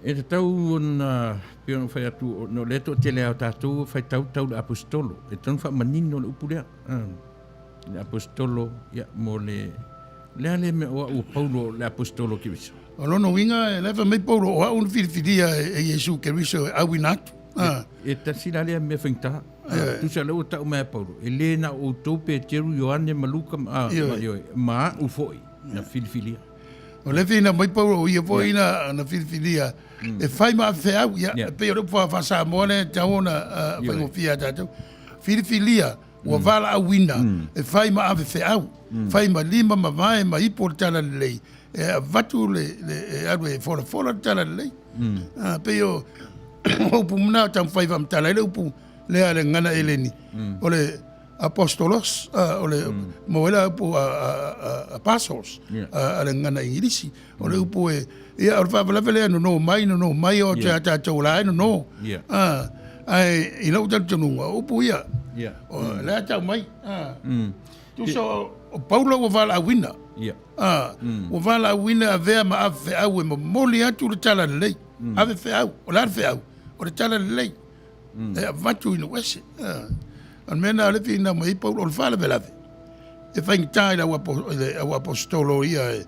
e te tau na pion whai atu no le to te leo tātou whai tau le apostolo e tau wha manino le upulea le apostolo ia mo le me o Paulo le apostolo Keriso o lono winga e lewa mai Paulo o au whiriwhiria e Jesu Keriso e au inatu e tasila lea me whaingta tu sa leo tau mea Paulo e le na o taupe teru Ioane Maluka ma ufoi na whiriwhiria o le fina mai Paulo o ia foi na whiriwhiria e whai maa wheau ia pe o rupa whasa moane taona whaingofia tātou whiriwhiria ua wala au wina e whai maa wheau whai ma lima ma vae ma ipo le tala lei e vatu le aru e fora tala lei pe o upu muna tam whai vam tala le upu le ale ngana eleni o le apostolos o le moela upu apostles ale ngana ingilisi o le upu e ia o whavalawele no mai o te tātou lai no ai i lau tantununga upu ia o lea tau mai tu so o Paulo o vala wina o vala wina a vea ma ave au e ma moli atu le tala lei ave fe au o la fe au o le tala lei e vatu ina wese an mena le fina mai Paulo o vala velave e fain tai la o apostolo ia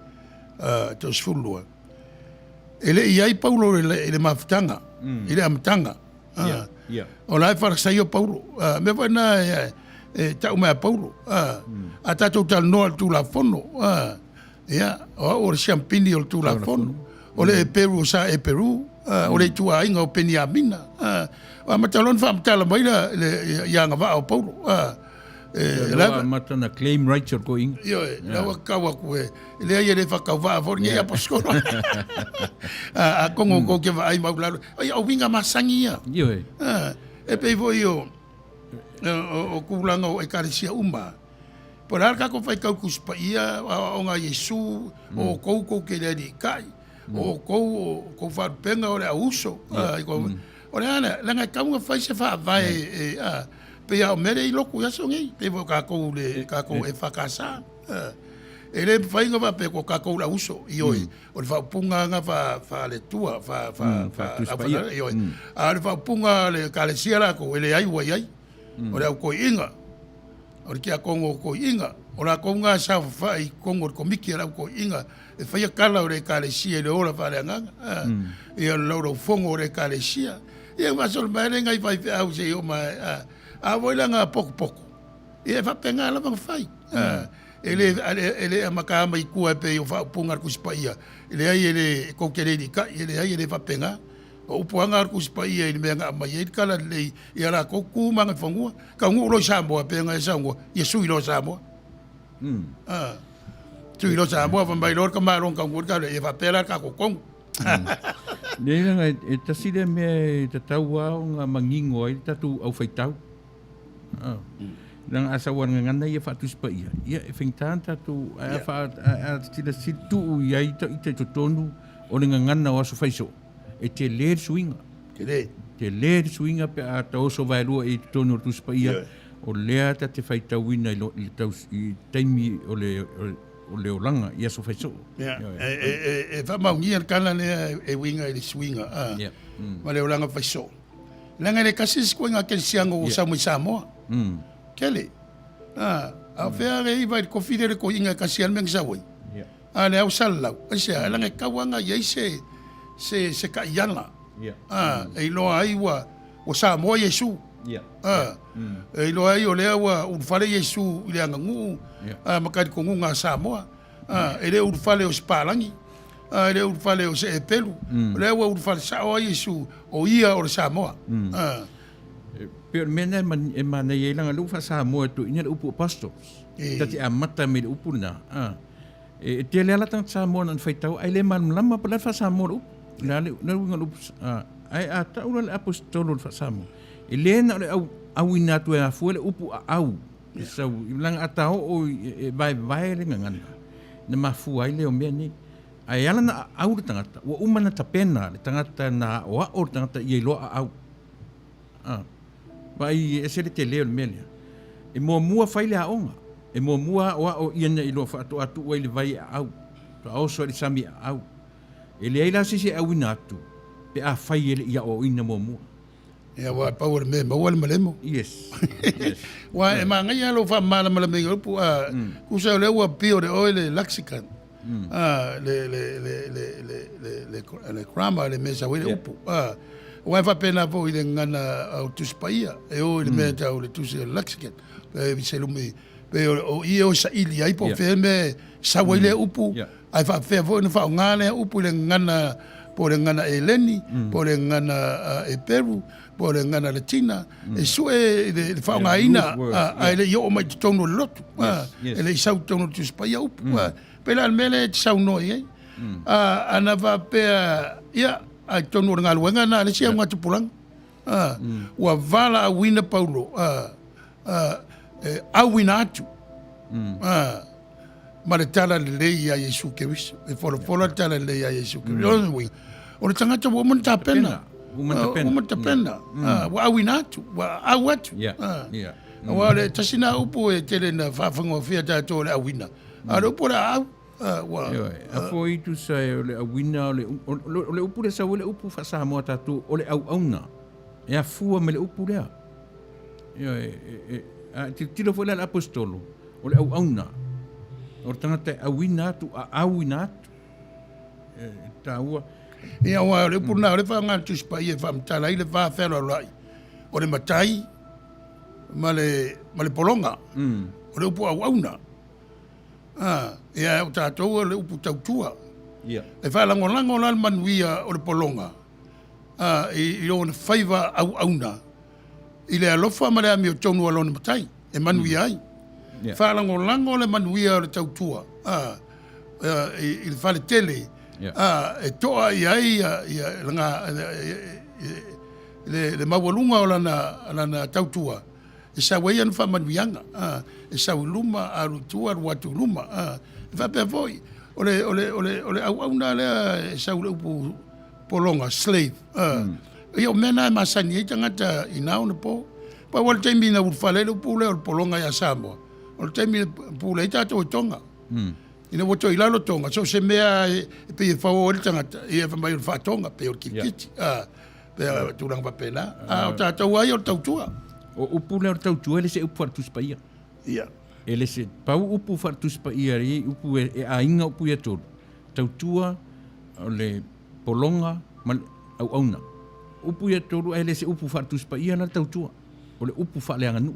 to sfulua ele ia Paulo ele maftanga ele amtanga o la fa sai o Paulo me vai na tau mea Paulo a tatou tal noa tu la fono ia o le champini o tu la fono o le Peru sa e Peru o le tua inga o Peniamina a matalon fa matala mai le yanga va o Paulo la matana claim rights or going yo la kawa ku le ia le fa kawa for ni aposkolo a kongo ko ke vai maulalo ai o winga masangia yo e pe vo yo o kulanga o Ekalesia uma por arca ko fai kaukus pa ia o nga Yesu o kouko ke le di kai o ko fa penga o le auso O le ana, langa kaunga fai se wha vai pe au mere I loku yaso ngi, pe vo kako e whakasa. E le whainga wa pe ko kako la uso, I oi. O le whaupunga nga wha le tua, I oi. A le whaupunga le ka le siara ko, e le ai wa iai. O le au ko inga. O le kia kongo ko inga. O la konga sa whai kongo ko miki ala ko inga. E whaia kala o le ka le sia, le ola wha le anganga. E o lauro fongo o le ka le sia. Ia masol mai le ngai fai au se o mai a voila nga poco ia fa penga la bang fai ele amaka mai ku pe o fa punga ku spaia ele ai ele ko kele ni ka ele ai ele fa penga o puanga ku spaia ele menga mai ele kala le ia la ko ku manga fongu ka ngu lo sambo penga sango yesu lo sambo tu lo sambo fa mai lor ka maron ka ngu ka le fa pela ka ko kong Nei nga e tasile me te tau au nga mangingo ai tatu au faitau. Nang asawan nga ngana ia fatu spa ia. Ia e fengtan tatu a fa a tila situ ia ita tonu o nga ngana o aso faiso. E te le swinga. Te le swinga pe a tau so vai lua e tonu tu spa ia. O lea ta te faitau ina I tau I taimi o le olanga ia so faiso. E fa maungia kana le e winga e swinga. Ma le olanga faiso. Langa le kasis ko nga ken siango o Samoa. Kele. A fea re iba ko fidere ko inga kasian meng sawoi. Le au salau. Asa langa kawanga ye se ka yana. E lo ai wa o Samoa Yesu. E lo ai o le wa u fale Yesu ile anga ngu makari ko ngunga Samoa ele u fale o spalangi ele u fale o se pelu le wa u fale sa o Yesu o ia o Samoa pero mena mana ye langa lu fa Samoa tu ina upu apostles tati amata me upu na e te le ala tang Samoa nan faitau ai le man lama pala fa Samoa na le ngal ai ata ul apostol fa Samoa Elena au ina tu a fuele upu au. So lang atao o vai le ngana. Na mafu ai le o me ni. Ai ala na au tangata. Wa umana tapena le tangata na wa o tangata ye lo au. Vai ese le tele o melia. E mo mua fai le aonga. E mo mua wa o ia i lo fa atu le vai au. To au so le sami au. Ele ai la sisi au ina tu. Pe a fai ele ia o ina mo mua. Ya wa power me ma wal malemo. Yes. Wa e ma ngai alo fa mala mala me pu ku sa le wa pio de oil lexican. Le crama le mesa we upu. Wa fa pena vo ile ngana au tu spaia e o le me ta o le tu se lexican. Pe se lu me pe o i o sa ili ai po fe me sa we le upu. Ai fa fe vo no fa ngana upu le ngana por ngana Eleni, por ngana e Peru, por ngana Latina, e sue de faungaina, ele yo mai tono lotu, ele sau tono tu spaia up, pela mele sau noi, ana va pe ia a tono ngal ngana le sia ngatu pulang, wa vala wina Paulo, a winatu, ma le tala le ia Yesu Kristo, e fora tala le ia Yesu Kristo. O le tangata wa mun tapena. Wa tapena. Wa awinatu, wa awatu. Wa le tasina upu e tele na fafango fia tato le awina. Ale upu la au. A foi tu sai o le awina o le upu le sa o le upu fa sa mo tatu o le au auna. E a fua me le upu lea. Tilo foi le apostolo o le au auna. O tangata awinatu a awinatu. Taua ia wa le puna le fa ngal tu spaia fa mtala ile fa felo lai o le matai male polonga o le upu auna ia o tatou le upu tautua e fa lango la Manuia o le polonga i o le faiva auna i le alofa ma le ami o tonu alo le matai e Manuia ai fa lango le Manuia o le tautua i le fa le tele e toa ai langa le mawalunga o lana tautua e sa wei anu fa manuianga e sa luma alu tua watu luma fa pe voi ole au na le sa upu polonga slave Ia o mena masani e tangata inao na po. Pa wal taimi na urfale le upule o polonga ya Samoa. O taimi pule i tato o tonga. Ina woto ilalo tonga. So se mea pe i whao o tangata. Ia whamai o whatonga pe o kikiti. Pe tulang papena. O tato wai o tautua. O upule o tautua ele se upu fartus pa ia. Ia. Ele se pau upu fartus pa ia ri upu e a inga upu ia tolu. Tautua o le polonga au auna. Upu ia tolu ele se upu fartus pa ia na tautua. O le upu whaaleanga nuu.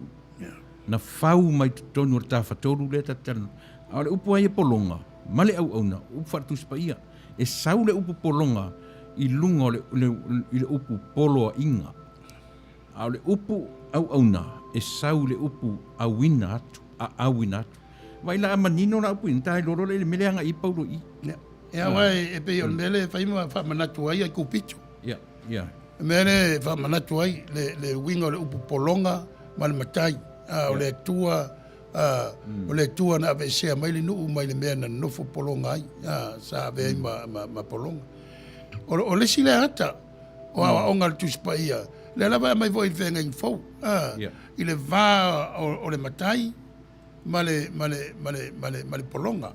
Na whau mai tonu o tafa tolu le tatana. A le upu ai e polonga. Male au auna. Upu fartus pa ia. E sau le upu polonga i lunga i le upu poloa inga. A le upu au auna. E sau le upu awina atu. A awina atu. Vai la manino na upu intai loro le meleanga i paulo i. Ia wai e pe o mele whaima whamanatu ai kupitu. Ia. Mene whamanatu ai le winga o le upu polonga ma le matai. O le tua na ave sea mai le nuu mai le mea na nofo polonga ai. Sa ave ai ma polonga. O le sile ata. O awa onga le tuspa ia. Le lava mai voi venga in fau. I le va o le matai. Ma le polonga.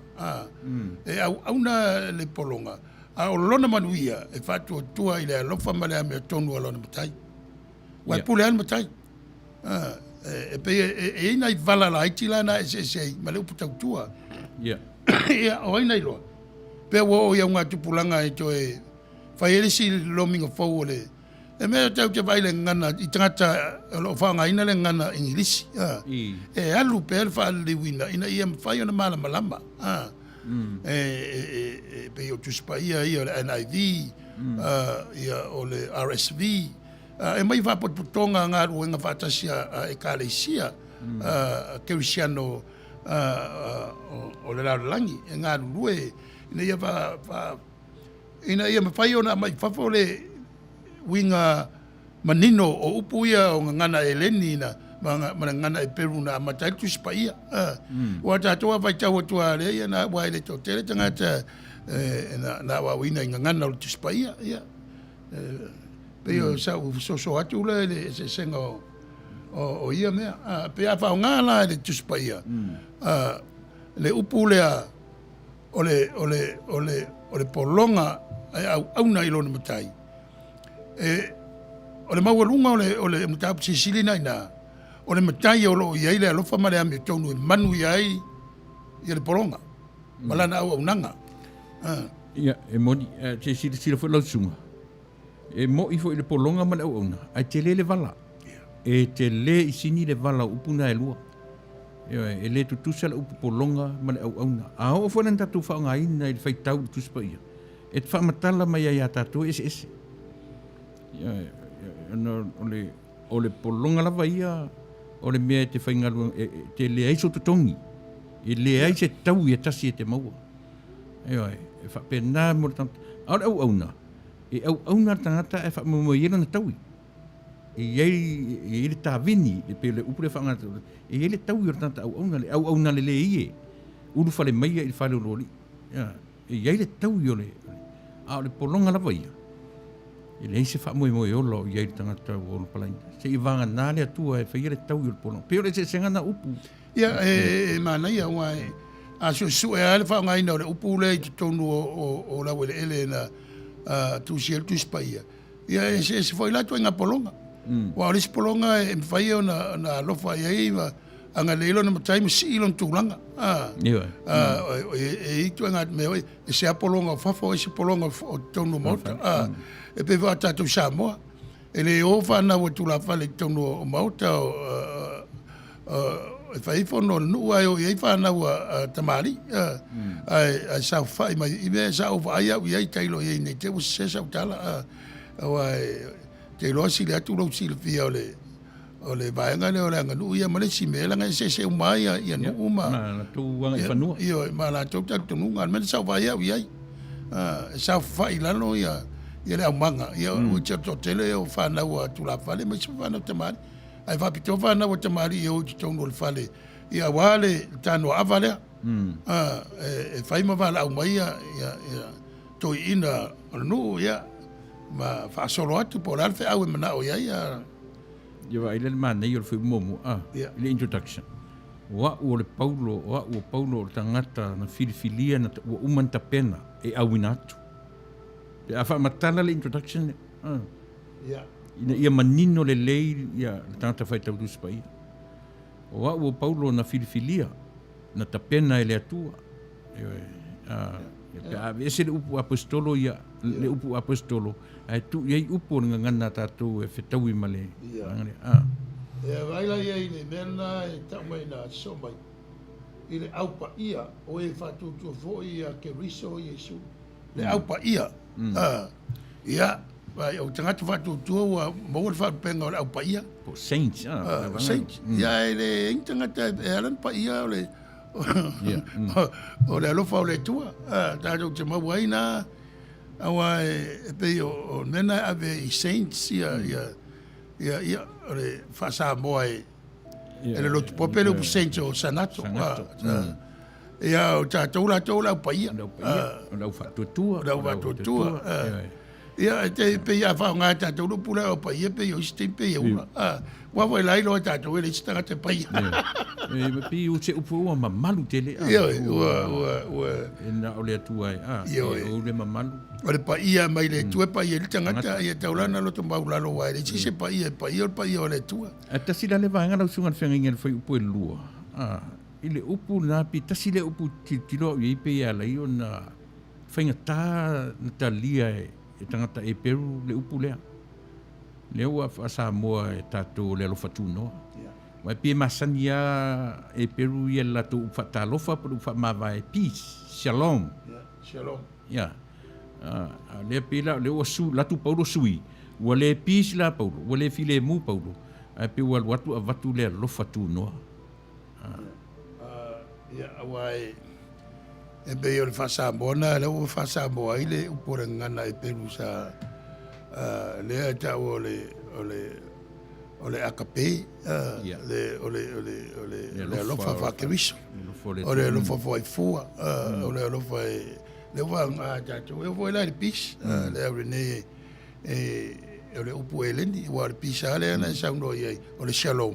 E au na le polonga. O lona manuia e fatu o tua i le alofa ma le ame tonu a lona matai. Wai pule al matai. E pe e ina i vala la haiti lana e se ma le upu tau tua. Ia o ina i loa. Pe wo o ia unga tupulanga e to e fai ele si lominga fau o le. E mea tau te vai le ngana i tangata lo whanga ina le ngana ingilisi. E alu pe el wha le wina ina ia mwhai ona mala malama. Pe o tuspa ia o le NIV, ia o le RSV. E mai whapotonga ngā ruenga whatasia e kāleisia, keurisiano o le laulangi, e ngā rue. Ina ia mwhai ona mai whafo le winga manino o upu ia o ngana e leni na mana ngana e peru na matai tuspa ia. Wa tatoa vai tau atua le ia na wai le totele tangata na wawina inga ngana o tuspa ia. Pe o sa so atu le se senga o ia mea. Pe a whao ngala le tuspa ia. Le upu lea o le polonga au na ilona matai. O le maualunga o le matapu sisili nai na. O le matai o lo iai le alofa ma le ame tonu e Manuia ai i le polonga. Malana au nanga. Ia, e moni, te sila fo lau sunga. E mo i fo i le polonga ma le au auna. Ai te le vala. E te le i sini le vala upuna e lua. E le tutusa le upu polonga ma le au auna. A o fo nan tatu whaonga ina i le whaitau tuspa ia. E te whamatala mai ai a tatu ese. O le polonga lava ia, o le mea te whaingalu, te le aiso tutongi. E le aise tau i tasi e te maua. E whapena mo le tanta. Au auna. E au auna tangata e whamumo iera na taui. E iei le tāwini, pe le upure whangata. E iei le tau i o tanta au auna le ie. Uru whale maia i whale urori. E iei le tau i o le. A le polonga lava ia. E le se fa mo olo ia i tangata o le palaina. Se i vanga nale atua e whaia tau i o le polonga. Peo le se ngana upu. Ia, mana ia wai. A su e ale whaonga ina o le upu le i tonu o la wele ele na tusi el tuspa ia. Ia, se whai latu e ngā polonga. Wa o lisi polonga e mwhaia o na lofa ia i anga leilo na matai mo si ilon tūlanga. E itu e ngāt mea oi. E se a polonga o whafo e se polonga o tonu mauta. E pe wha tātou Samoa. E le o whana o tūla whale tonu o mauta e whaifono nuu ai o iei whana o tamari. Ai sau whai mai i mea sau whai au iei tailo iei nei te o se sau tala. Te loa sile atu lau sile fia o le vaenga le o le anganu ia male si mea langa se umai ia nuu ma. Na tu wanga i whanua. Ia, ma la tau tatu nunga. Mene sau whai au iei. Sau whai lano ia le au manga. Ia uitia totele o whanau a tula whale. Ma si whanau tamari. Ai whapito whanau a tamari ia uti tonu o le whale. Ia wale tano awa lea. E whaima wala au mai ia toi ina o nuu ia. ma whaasolo atu po lalfe au e mana o iai a Ia wa ile ma nei o fu momo Yeah. le introduction. Wa o le Paulo, wa o Paulo o tangata na filifilia na o umanta pena e awina atu. Pe afa matala le introduction. ia Ia manino le lei ia tangata fai tau dus pai. Wa o Paulo na filifilia na tapena e le atua. Pe ese le upu apostolo ia le upu apostolo. Ai tu iei upu nga ngana tatu e fetaui male. e vaila iai le mena e tau mai na so mai i le aupa ia o e whatutua fo'i a ke riso i Yesu le aupa ia ia vai o tangata whatutua ua maua le whatupenga o le aupa ia Po saints. saints ia e le intangata e alan pa ia o le o le alofa o le tua tātou te maua aina awa e pei o mena ave i saints ia o le whasa moa e le lotu popele upu saints o sanato ia o tātou la tau lau pa ia Lau whatutua. lau watutua ia e te pei a whao ngā tātou lupu la o pa ia pei o iste pei e ula wawa e lailo a tātou e le istanga te pa ia Pi u se upu ua mamalu tele. ia ua E na o le atua e. O le mamalu. o le pa ia mai le tue pa ia le tangata ia taulana loto maulalo wa le sise pa ia o le tua A tasi la le vanga lau sungan whenga inga le whai upu e lua. I le upu na pi tasi le upu tilo i pe ia lai o na whainga tā na ta lia e tangata e peru le upu lea. Le ua whaasa moa e tātou le alofa tūnoa. Mai pia masani ia e peru ia lato uwhata alofa pa uwha mawa e peace, shalom. shalom Ia. Le pila le ua su latu Paulo sui. Ua le peace la Paulo, ua le file mu Paulo. Ai pe ua watu a watu le alofa tūnoa. ia awai e be o le whasa mona le o whasa moa i le upore ngana e peru sa le a tau o le akape le alofa whakeriso o le alofa whaifua o le alofa le ua ngā tātou e ua lai le pis le au rene o le upu e leni ua le pisa ale ana e sauno iai o le shalom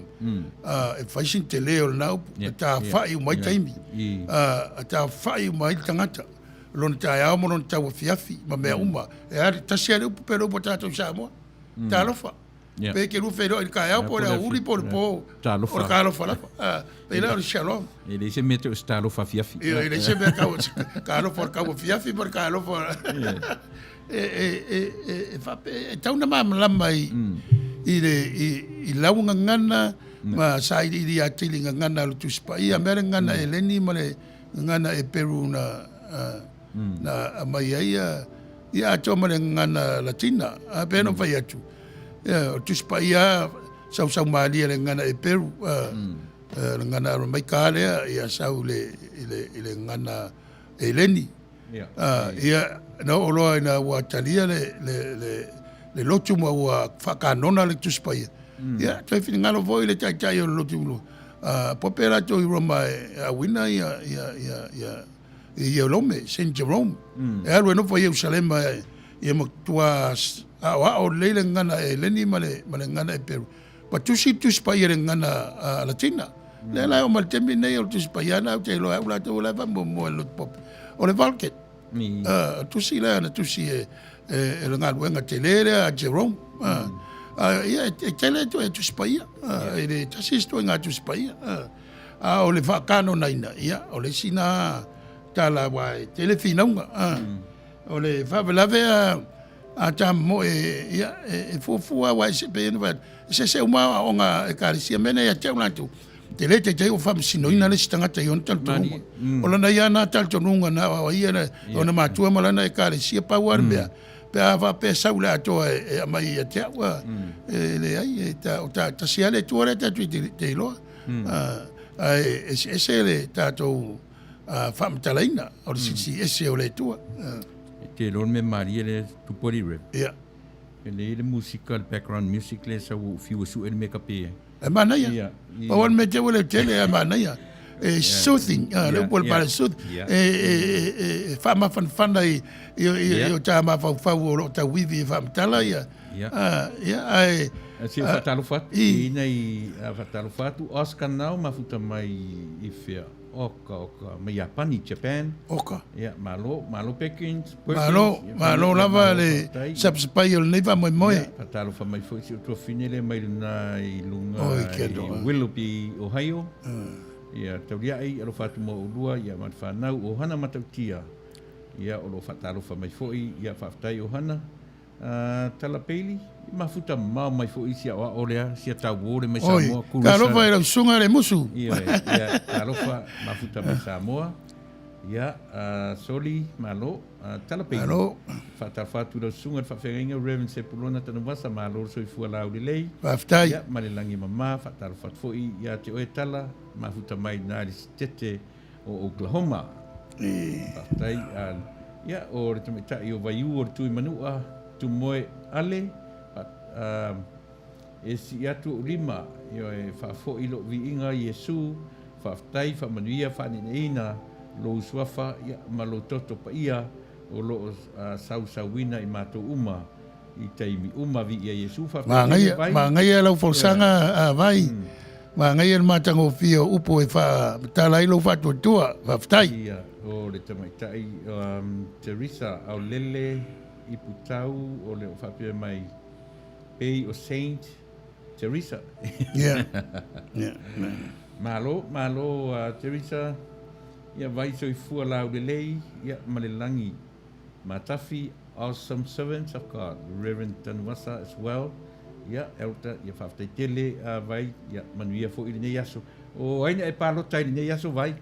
e whaisin te leo le nau e tā whai umai taimi tā whai umai tangata lona tā ao mo lona tau fiafi ma mea uma e ari tasi ale upu pero upo tātou Samoa tā alofa pe ke rufe lo ka ao po le uri po le po Tā alofa. o le ka alofa lafa pe la o le shalom E le se mete o sta alofa fiafi. e le se me ka alofa ka fiafi por ka alofa fa pe tauna lama i launga ngana ma sai i atili ngana lu tuspa i amere ngana e leni ma le ngana e Peru na mai ia to ma le ngana latina a peno fai atu o tuspa ia sau mali le ngana e Peru le ngana mai kale ia sau le ngana e leni ia na olo na wa talia le lotu mo wa whakanona le tuspai ia tai fini ngalo voi le tai o lotu lo popera to i Roma a wina ia lome Saint Jerome e alwe no foi Jerusalem ia mo tua o leile ngana e leni male ngana e Peru pa tusi tuspai le ngana latina le la o mal tembi nei o tuspai ana te lo la to la mo lo pop o le valket tusi la na tusi e le ngaluenga te lere a Jerome ia e tele to e tuspaia e le tasisto nga tuspaia o le vakano naina ia o le sina tala wa telefinonga o le favelave a tamo ia e fofua wa se pe no se uma onga e karisia mena ia te unatu te le te o fam sino ina le stanga te on tal tonga o la ia na tal tonga na o ia ona matua malana e kare sia pa war bea pe ava pe saula to e mai e te wa le ai ta sia le to le ta te lo e se le ta to fam talaina o si ese o le to Te lon me Maria le tupori rep. ia Le musical background music le sa fiu su el make up e. e mana ia pa wan me te wale tele e mana ia soothing, le pole pale sooth, wha mawhanawhana i o tā mawhauwhau o lo ta wivi e whamtala ia. Si whatalo whatu, ina i whatalo whatu, Oscar nau mafuta mai I whea oka, mai Japani, Japan. Oka. Malo Perkins. Malo lava le sapsapai o le neiva moe moe. Whatalo wha mai fwisi o tua whinele mai luna I lunga I Willoughby, Ohio. Ia tauria ai alo whatu mo urua, ia mat whanau o hana matautia. Ia o lo whatalo wha mai fwoi, ia whaftai o hana. Talapeili, mafuta mau mai fo isi a olea, sia tau ore mai Samoa. Ka rofa e rau sunga le musu. Ia, ka rofa mafuta mai Samoa. Ia, soli, malo, talapeili. Malo. Whatawhatu rau sunga, whawhenga, Reverend Sepulona, Tanuvasa, malo, soi fuala au lelei. Whaftai. Ia, malelangi mama, whatawhatu foi, ia te oe tala, mafuta mai nari tete o Oklahoma. Whaftai, ia, o re tamitai o vaiu o tui manua, tu moe ale e si atu rima yo e whafo ilo viinga Yesu whaftai Manuia whaneneina lo suafa ma lo toto pa ia o lo sausawina I mato uma I taimi uma vi ia Yesu whaftai ma ngai lau fosanga vai ma ngai el matango fio upo e wha talai lo whatu tua whaftai ia o le tamaitai Teresa au lele I putau o le o whapea mai pei o Saint Teresa. Yeah. Malo, Teresa, ia vai so I fua lau le lei, ia malelangi. Matafi, awesome servants of God, Reverend Tanuvasa as well. Ia, elta, ia whaftai tele, vai, ia manuia fo I nei aso. O aina e pālota I nei aso vai.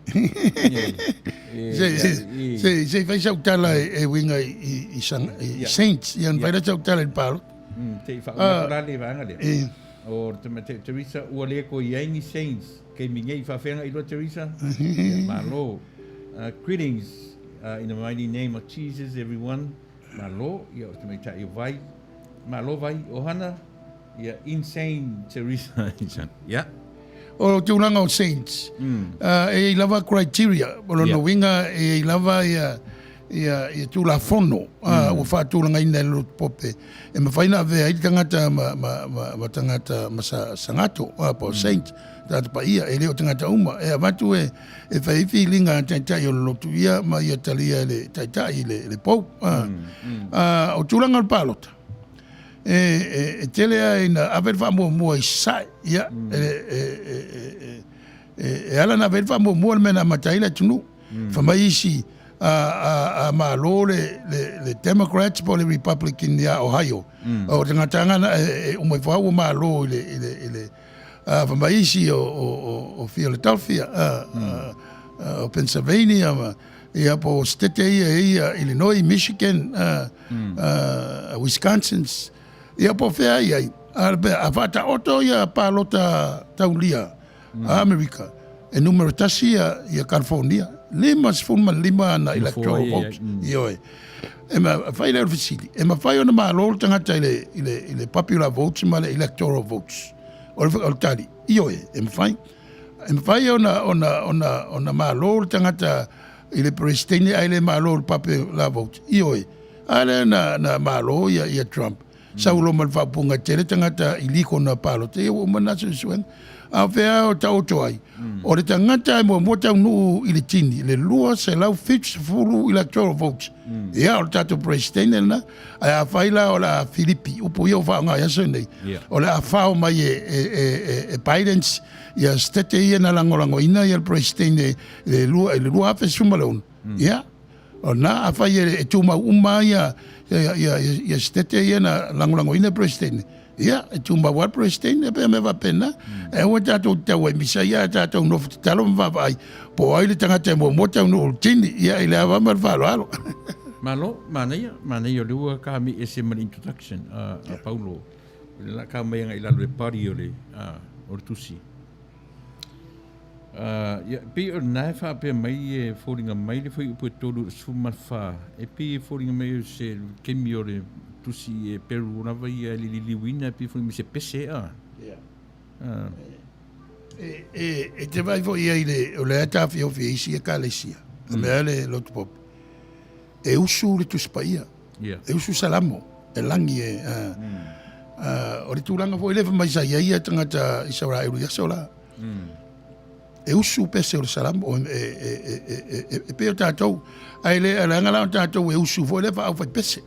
Se vai sau tala e winga I Saints, ian vai sau tala I pālota. Te I whaungatorale vanga lea. O te Teresa, ua lea ko I aingi Saints, kei mingei whawhenga I roa Teresa. Malo, greetings in the mighty name of Jesus, everyone. Malo, ia o te meitai o vai. Malo vai, o hana, ia insane Teresa. Yeah. O te ulanga o Saints. E lava criteria. O no winga e lava ia tu la fono. O whaatulanga ina lo pope. E mawhaina vea I tangata ma tangata masa sangato. Po Saints. Tata pa ia. E leo tangata uma. E avatu e whaifi linga taitai o lotu ia. Ma ia talia le taitai le pou. O tulanga o palota. E telea ina aver famo mo I sai ia ala na aver famo mo mena mataila tunu famaisi a malo le Democrats po le Republican ia Ohio o tanga o mo fa o malo le famaisi o Philadelphia o Pennsylvania ia po state ia Illinois Michigan Wisconsin ia po fea ia a fata oto ia palota taulia America e numero tasi ia California lima na electoral votes ioe e ma fai le ofisili e ma fai ona malo tangata ile popular votes ma le electoral votes o le tali ioe e ma fai ona malo tangata ile presidente ile malo popular votes ioe ale na malo ia Trump saulo mal fa punga tele tangata iliko na palo te o mana sueng a vea o tau toai o le tangata mo tau nu ile tini le lua se lau fix fulu electoral votes ia o tato president na a faila o la Filipi upo ia fa nga ya nei o la fa o mai e Biden's ia state ia na langolango ina ia president le lua fe sumalon ia o na a fai e tuma uma ia stete ia na langolango ina president ia e tuma wa president e me va pena e o tato tau e misa ia tato no talo va vai po ai le tangata mo mota no tini ia ile va mal falo malo Manuia lua ka mi ese mal introduction a Paulo la ka mai nga ila le pari ole o tusi ia pe o nai fa pe mai e foringa mai le foi po todo suma fa e pe foringa mai se ke mi ore tusi e peru na vai li wina pe foi mi se pese E te vai fo ia ile o le ata fi o fi isi e kalesia. Me ale lotu pop. E usu le tu spaia. E usu salamo. E langi e o le tūranga fo ile fa mai sa ia tangata i saura e ruia saura. E usu pese o le salamo e pe o tātou ai le alanga la tātou e usu fo le fa au fai pese.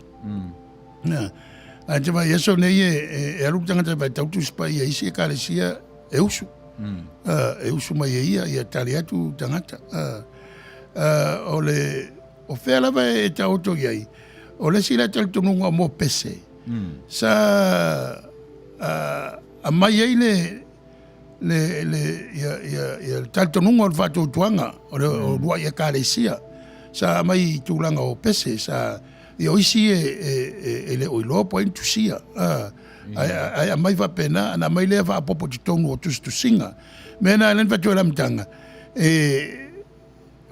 A te mai yeso nei e aru tangata vai tautu spaia isi e kalesia e usu. E usu mai ia tali atu tangata. O whea lawa e ta oto iai. O le sila tal tununga mo pese. Sa a mai ei le tal tununga o whato tuanga o rua ia kāresia. Sa mai tūlanga o pese. Sa i oisi e le oiloa po entusia. Ai a mai whapena, ana mai lea whaapopo te tonu o tustu singa. Mena alen whatu e lamtanga.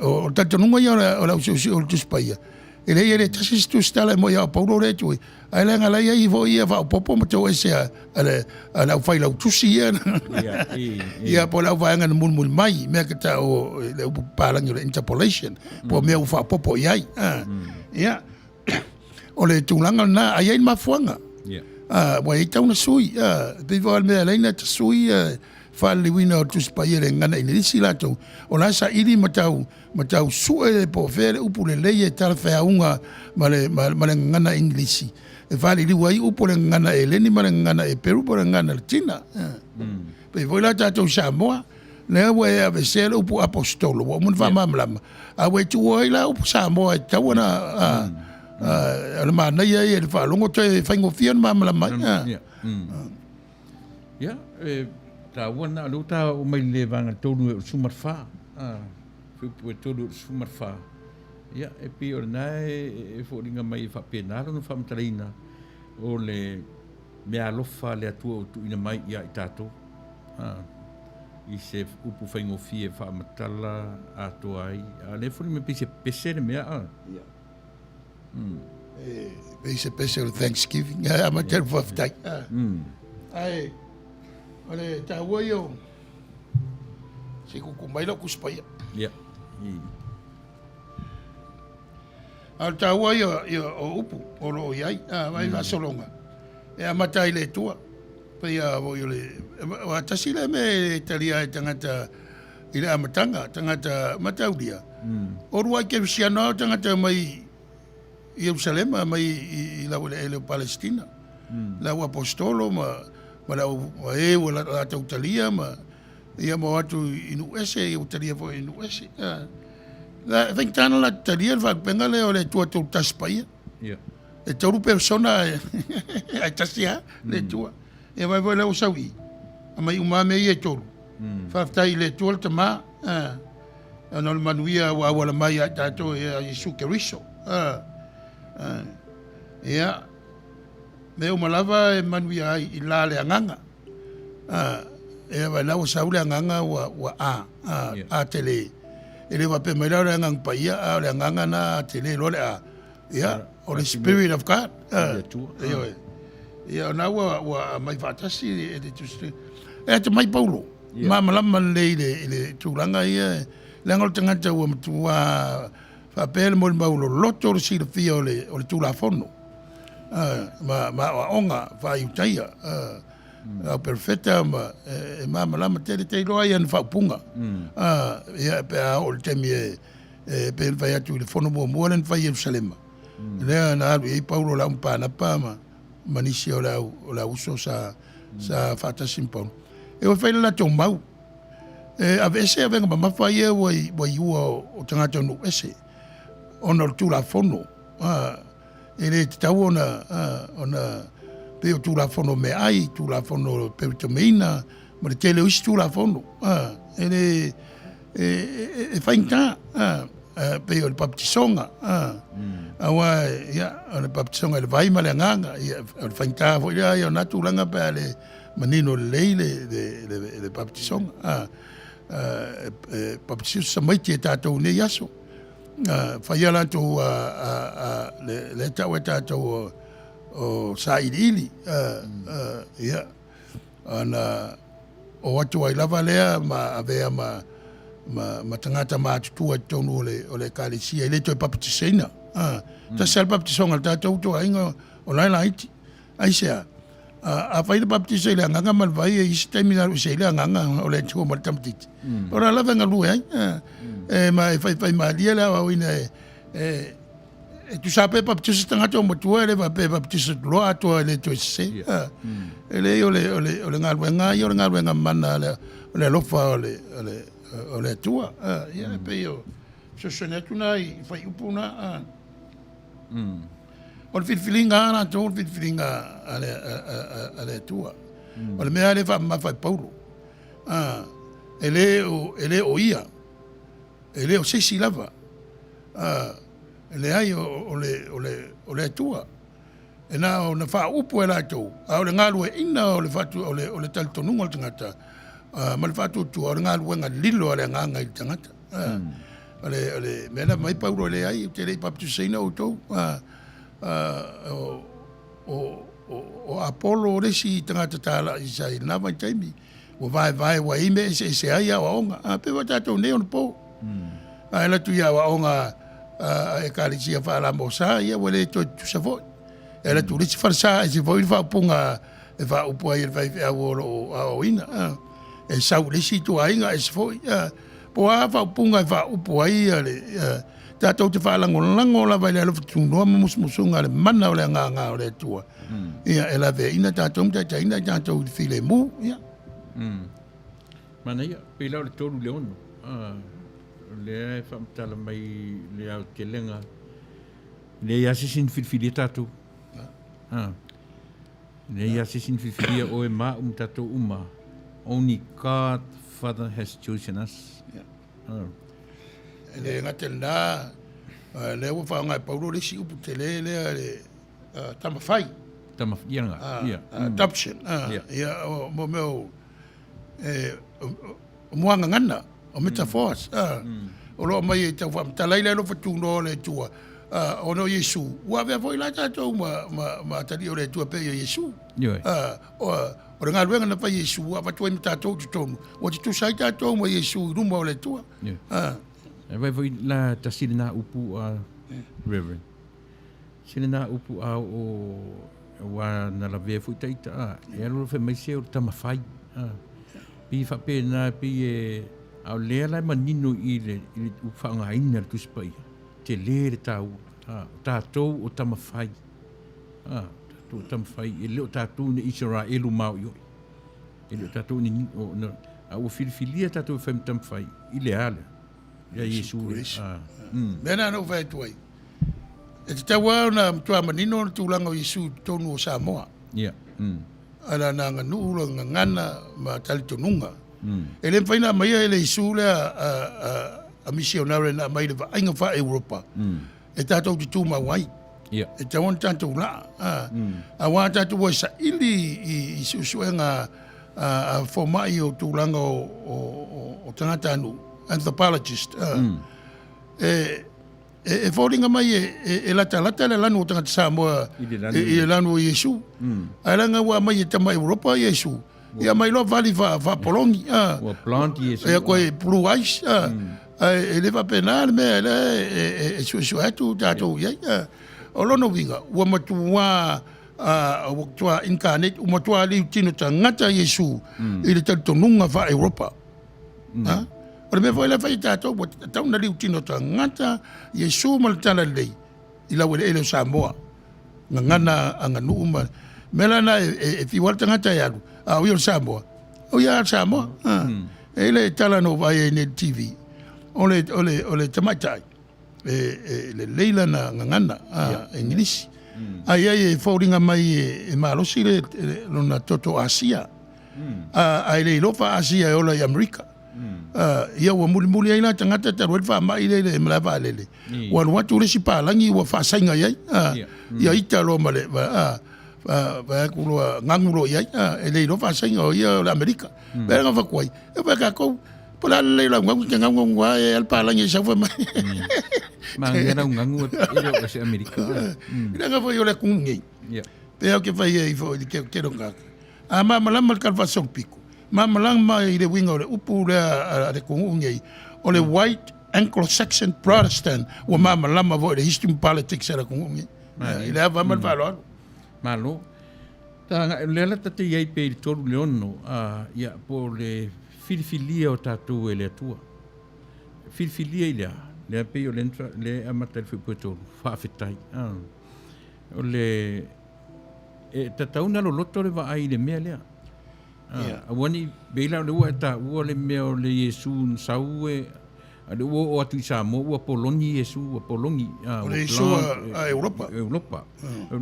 O tatanunga ia o la usi o tuspaia. E le ia le tasis tu stala mo ia o paulo re tui. Ai le ngala ia i vo ia whaapopo ma tau ese a la whai lau tusi ia. Ia po lau whaanga na mulmul mai. Mea ka ta o le upu pārangi o le interpolation. Po mea u whaapopo iai. Ia. O le tūlanga na ai ai mafuanga. Wa i tauna sui, pe wa me alaina ta sui fa liwina o tus pa ile ngana ini risi lato o la sa ili matau su e po fere upu le leye tal fa unga male ngana inglisi e fa li wai upu le ngana e leni male ngana e peru po le ngana tina pe voi la ta Samoa le wa e vesel upu apostolo wo mun fa mamlama a we tu wai la upu Samoa tawana ala mana ia e fa longo te fa ngofian mamla mai ya ta wana luta o mai le vanga tonu o sumarfa fu tonu sumarfa ya e pi o nai e fo ringa mai fa pena no fa mtrina o le me alofa le atu o tu ina mai ia itato i se upu fa ngofie fa matala ato ai ale fo me pise pesere me Base special Thanksgiving. I'm a terrible of that. Ai, olha, tá eu. Sigo com mais loucos para aí. Yeah. Al tá eu o upu o lo iai. Vai lá solonga. É a matai le tua. Pai a vou le. O tasile me talia tangata ile amatanga tangata mataudia. O rua ke siano tangata mai Jerusalem mai i la Palestina. La apostolo ma la e la tautalia ma ia mo atu inu ese i utalia fo inu ese. La ventana la talia va pengale o le tua tu taspaia. E toru persona ai tasia le tua. E vai vai la usawi. Mai umame e toru. Fa tai le tua tama. Ana Manuia wa wala mai tato e Yesu Kristo. Ia meu malava e Manuia i la le anganga e va la usaule anganga wa a tele ele va pe mai la anganga pa ia le anganga na tele lo le ia o the spirit of God ia na wa mai fatasi e te mai paulo ma malama le tulanga ia le ngol tangata wa mtua fa pel mo paulo loto si le fio le o le tula fono ma onga fa utaia a perfetta ma malama te lo ia fa punga ia pe o te mi pe vai atu le fono mo len fa Jerusalem le na i paulo la un pa na pa manisi o la uso sa fata simpon e o fa la tomau a vese venga ma fa ia wo o tangata no ese ona tula fono ele tau ona pe tula fono me ai tula fono pe tomina ma le tele usi tula fono ele e fainta pe o baptisonga awa ya o baptisonga le vai ma le nganga o fainta fo ya na tulanga pe le manino leile le baptisonga baptiso sa mai te tatou ne yaso faiala tu le taweta tu o saidili ya ana o atu ai lava lea ma avea ma tangata ma atutua tonu o le kalesia i le toi papatiseina. Ta sel papatisonga le tātou to ainga o laila iti. Aisea, a whaida papatise le anganga malvai e isi taimina use le anganga o le tua ma le tamatiti. Ora lava ngalu ai, ma e whai maalia le au ina e tu sa pe papatise tangata o matua le va pe papatise loa atua le toi se. E le o le ngaluenga, i o le ngaluenga mana o le lofa o le tua. Ia pe o so sonetuna i whai upuna. O le whiwhiringa ana tō, o le whiwhiringa a le tua. O le mea le whai paulo. E le o ia. E le o sesi lava. E le ai o le tua. E nā o na wha upu e la tō. A o le ngālu e ina o le talitonunga o le tangata. Ma le wha tōtua o le ngālu e ngā lilo a le nganga i le tangata. O le mea mai paulo le ai, te le papatuseina o tō. O Apollo o resi tangata tāla i sa i nawa i taimi. O vai wa ime e se ai a waonga. Pe wa tātou ne on po. A ela tu ia waonga e kālisia whaala mo sa ia wale to sa foi. Ela tu resi wharsa e se foi wha upunga e wha upua i vai wha o ina. E sau resi tu ainga e se foi. Po a wha upunga e wha upua i tātou te whaalango la vai le alofa tūnoa musumusunga le mana o le ngā o le tua. Ia, e la vea ina tātou mta ina tātou i while mū, ia. Manuia, pēla o le tōru le ono. Le e whamtala mai le au te lenga. Le e asisin whiwhiri tātou. Le e asisin whiwhiri o e mā tātou uma. Only God, Father, has chosen us. Le ngate nā, le ua whaonga e paulo resi upu te le tamawhai. Tamawhianga, ia. Adoption, ia, mo meo, o moanga ngana, o metaphors. O loa mai e tau whamtalai le lofa tūno le tua. O no Yesu, ua vea foi la tātou ma tari o le tua pe o Yesu. O le ngā luenga na whai Yesu, ua watua i tātou tu tonu. O te tu sai tātou ma Yesu i ruma o le tua. E vai voi la ta sile nā upu a Reverend. Sile nā upu a o wa na la vea fui taita. E alo fe mai se o tamawhai. Pi whape nā pi e au lea lai manino i le whaanga ina le tuspai. Te le tāu. Tātou o tamawhai. Tātou o tamawhai. E leo tātou ne Israelu mau ioi. E leo tātou ni a o filifilia tātou whaim tamawhai. I le ale. Ya Yesu. Mena no vai tuai. E te tawa na tua manino na tūlanga o Yesu tonu o Samoa. Ia. Ala na nganu nga ngana ma talitonunga. E le whaina mai e le Yesu le a misionare na mai le ainga wha Europa. E tātou te tūma wai. Ia. E te wan tātou la. A wā tātou wa sa ili i susuenga a formai o tūlanga o tangata anu. Anthropologist. E fōringa mai e lata le lanu o tangata Samoa i le lanu o Yesu. A langa ua mai e tama Europa Yesu. Ia mai lo vali va polongi. Ua plant Yesu. E koe blue ice. E lewa penal me e su atu tātou iei. O lono winga, ua matua ua incarnate, ua matua liu tino tangata Yesu i le talitonunga va Europa. O le mea fo ele whai tātou, tau na liu tino ta ngata, Yesu malatana lei, i lau ele o Samoa, ngā ngana a ngā nuu ma. Mela na e whiwalata ngata e alu, o i o Samoa, o ia Samoa, e le tala no vai e ne TV, o le tamaitai, le leila na ngā ngana, e ngilisi. Ai e whauringa mai e malosi le lona toto Asia, ai le ilofa Asia e ola i Amerika. Ia ua muli ai la tangata taru e wha mai le mlawa lele. Ua watu le si pālangi ua whaasainga iai. Ia ita lo male. Vai kuloa ngangulo iai. E le ilo whaasainga o ia le Amerika. Pera ngā whakuai. E wai kakou. Pula le la ngangu te ngangu ngua e al pālangi e sauwa mai. Ma ngera ngangu e se Amerika. Ina ngā whai o le kungi. Pea o ke whai e i fo i ke ronga. A ma malama le kalwa song piku. Mamalang mai le winga o le upu le kungungi o le white Anglo-Saxon Protestant wa mamalama vo le history politics le kungungi. I le ava malvalo. Malo. Tanga le la tate yai pe i toru le ono ia po le filifilia o tātou e le atua. Filifilia i lea. Le pe o le amata le whipuetoru. Whaafetai. O le tatauna lo loto le wa ai le mea lea. Awani beila le ua ta ua le mea o le Yesu sau e le ua o atu i Samoa ua poloni Yesu ua polongi o le Yesu a Europa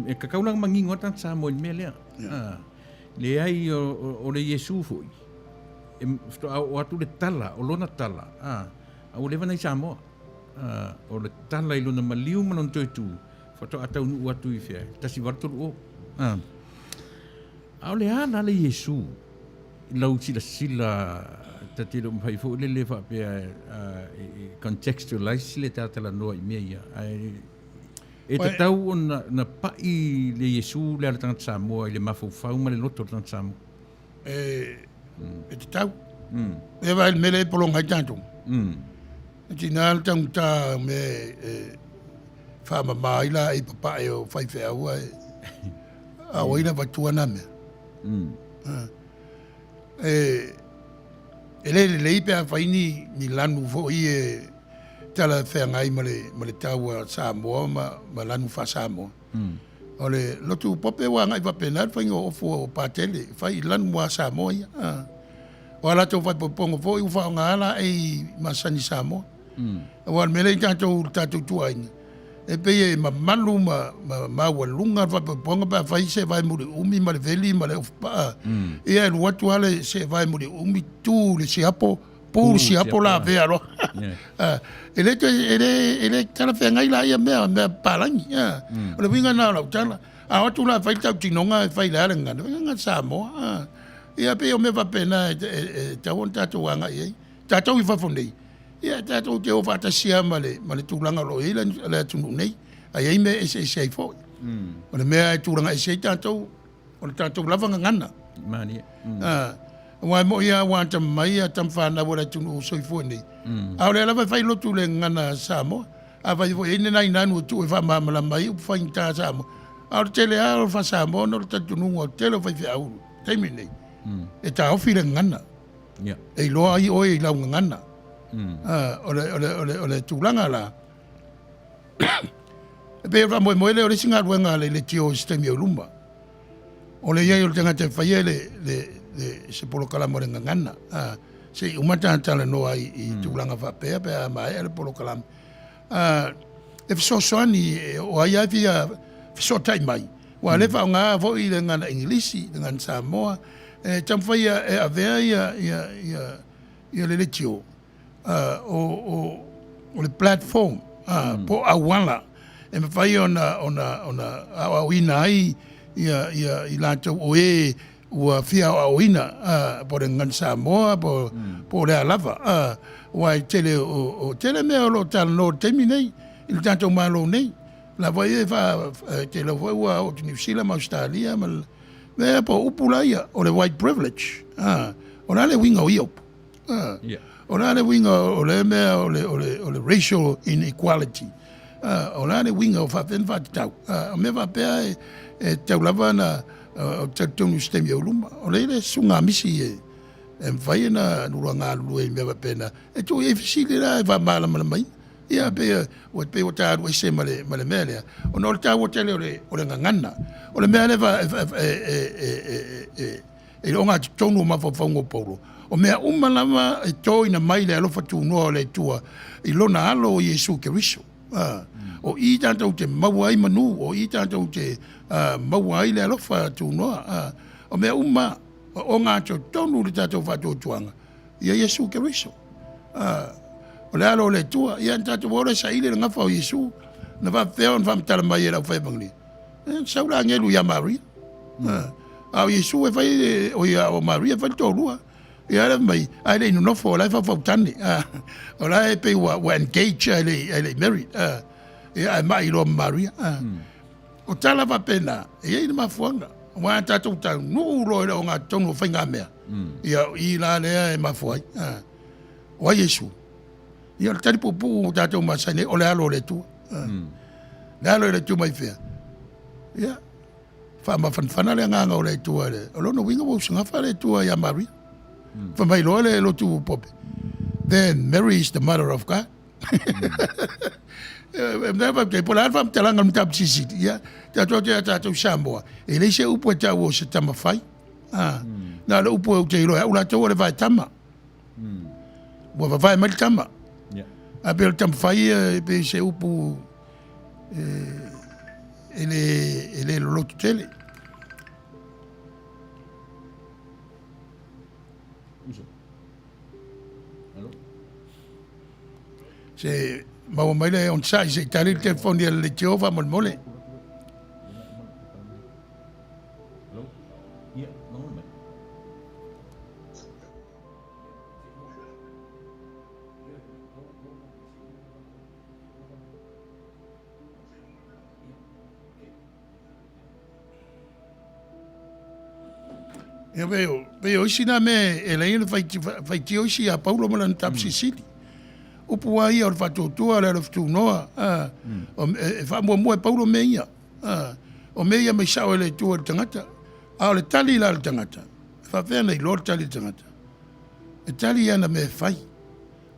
e kakaunanga mangingo atan Samoa le mea lea le ai o le Yesu foi o atu le tala o lona tala o le vana i Samoa o le tala i lona maliu manon toitu fato atau nu atu i fea tasi vartolu o au le ana le Yesu lau sila tati lo mpai fo le fa pe contextualize le tala no i mea e te tau na pai le Yesu le ala tanga Samoa i le mafau ma le loto tanga Samoa e te tau e vai mele polonga tanto ti nal tang ta me fa mai la i papa e o fai fe au a oina va tuana me le ipe a faini ni lanu fo i tala fe ngai male taua Samoa ma lanu fa Samoa ole lotu pope wa ngai va penal fa ngo fo patele fa i lanu wa Samoa wala to fa pongo fo u fa ngala e masani Samoa wal mele tanto tuaini e pe ma malu ma walunga va ponga pa fa se vai muri umi ma le veli ma le pa e el watu ale se vai muri umi tu le siapo pour siapo la ve alo ele tala fe ngai la ia me palangi le winga na la tala a watu la fa ta tinonga fa la nga Samoa e pe o me va pena ta won ta tu wanga e ta tu fa fondei ia tatou te o whatasia ma le tūlanga lo e le tunu nei a iei me e se fo o le mea e tūlanga e se tatou o le tatou lavanga ngana Manuia wai mo ia wanta mai a tam whana wala tunu soi fo nei a o le lava whai lotu le ngana Samoa a whai fo e nai nanu tu e wha mamala mai u whai ta Samoa a o le tele a o wha Samoa no le tatunu o tele o whai whi auru teimi nei e ta ofi le ngana e loa i oe i lau ngana ole tūlanga la pe va mo le o le singa ruenga le tio sistemi o lumba o le ia o tanga te faie le se polo kala mo renga ngana se umata tala no ai i tūlanga fa pe mai le polo kala e so soani o ai via so tai mai wa le fa nga vo i le ngana inglisi dengan Samoa tam faia e avea ia le tio o le platform po awala e me fai ona awina ai ia lato oe ua fia awina po le ngan Samoa po le alava wai tele o tele me o lo tal no terminei il tanto malo nei la vai fa tele ua o New Zealand Australia mal me po upulaia o le white privilege ona le winga o iop ona le winga o le mea o le racial inequality ona le winga o fafen tau me va pea e tau lava na o tonu sistemi o luma o le sunga misi e mfai na nuranga lue me va pena e tu e fisile la va mala mai ia pe o tau e se male mele ona o tau o tele o le ngana o le mea le va e onga tonu ma fo fongo polo o mea umalama e toi na mai le alofa tūnoa le tua i lona alo o Yesu Keriso. O i tātou te maua ai manu, o i tātou te maua ai le alofa tūnoa. O mea o ngā tonu le tātou whatou tuanga. Ia Yesu Keriso. O le alo le tua, ia tātou ore sa ile ngafa o Yesu, na whawhea on whamtara mai e rau whaipangli. Saura ngelu ia Maria. Au Yesu e whai o Maria whai tōrua. Ia le mai, ai le no fo la fa tani. O la e pe wa engage ai le married. Ia ai mai lo Maria. O tala va pena, e ia ma fuanga. Wa tātou tau nuu roi o ngā tono whainga mea. Ia I la lea e mafuai. Wa Yesu. Ia le tari pupu o tātou masaine o le alo le tua. Le alo le tua mai whea. Ia. Wha fanfana le nganga o le tua le. O lono winga wau singafa le tua ia Maria. Wha mai loa le lotu pope. Then Mary is the mother of God. Never ke pola fam telanga mtab sisi ya tatou Samoa e le se upo tau o se tama fai na le upo te ro ula tau le vai tama wa vai mal tama a bel tam fai pe se upo ele lo tele se ma mai le on sai se tali il telefono le Jehova mol mole Io veo sina me e lei fai tio si a Paulo Malan Tapsisili. Upu ai o fatotua le tu noa o fa mo Paulo meia o meia me sao le tu tangata a le tali la tangata fa vena I lor tali tangata e tali ana me fai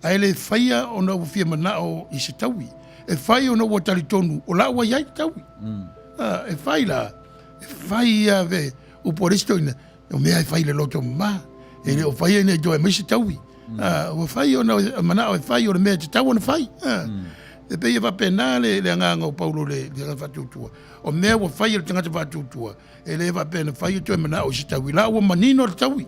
ai le faia o no fia mana o I se tawi e fai o no o tali tonu o la wa yai tawi e fai la e fai ave o por isto o me ai fai le loto ma e le o fai ne jo e me se tawi o fai o mana o fai o me te tau na fai e pe va penale le nganga o Paulo le va tutua o me o fai o tangata va tutua e le va pena fai o mana o sitawi la o manino o tawi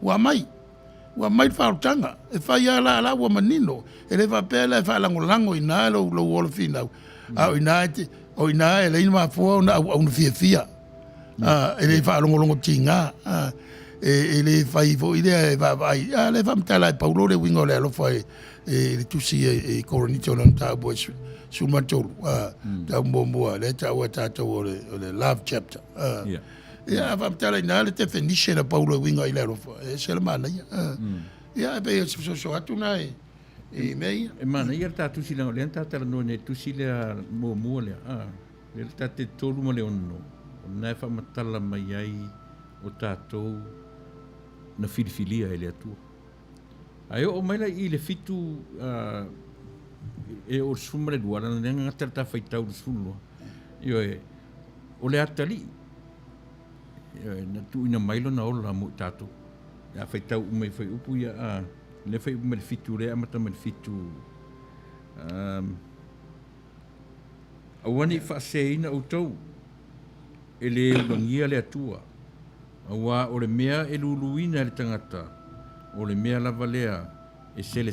wa mai fa o tanga e fai la o manino e le va pela fa lango ina lo o fina a ina e le ma fo na o fia e le fa longo tinga e le fai vo ile va vai le va mtala Paulo le wingo le lo fai le tusi e coronito non ta bo su matolo ta bombo le ta o le love chapter va mtala na le definition de Paulo wingo ile lo fai se le mana ya be so atuna e mei e mana ia ta tusi le lenta ta no ne tusi le mo le le ta te tolu mo le ono na fa matala mai ai o tatou na filifilia ele atua. Ai o mai la I le fitu e o sumre duara na ngata ta faitau sulu. Io o le atali. Na tu ina mailo na ola mo tatou. Ya faitau mai fai upu ya le fai me fitu le amata me fitu awani fa seina o tou. Ele longia le atua. Awa o le mea e luluina le tangata. O le mea lava lea e sele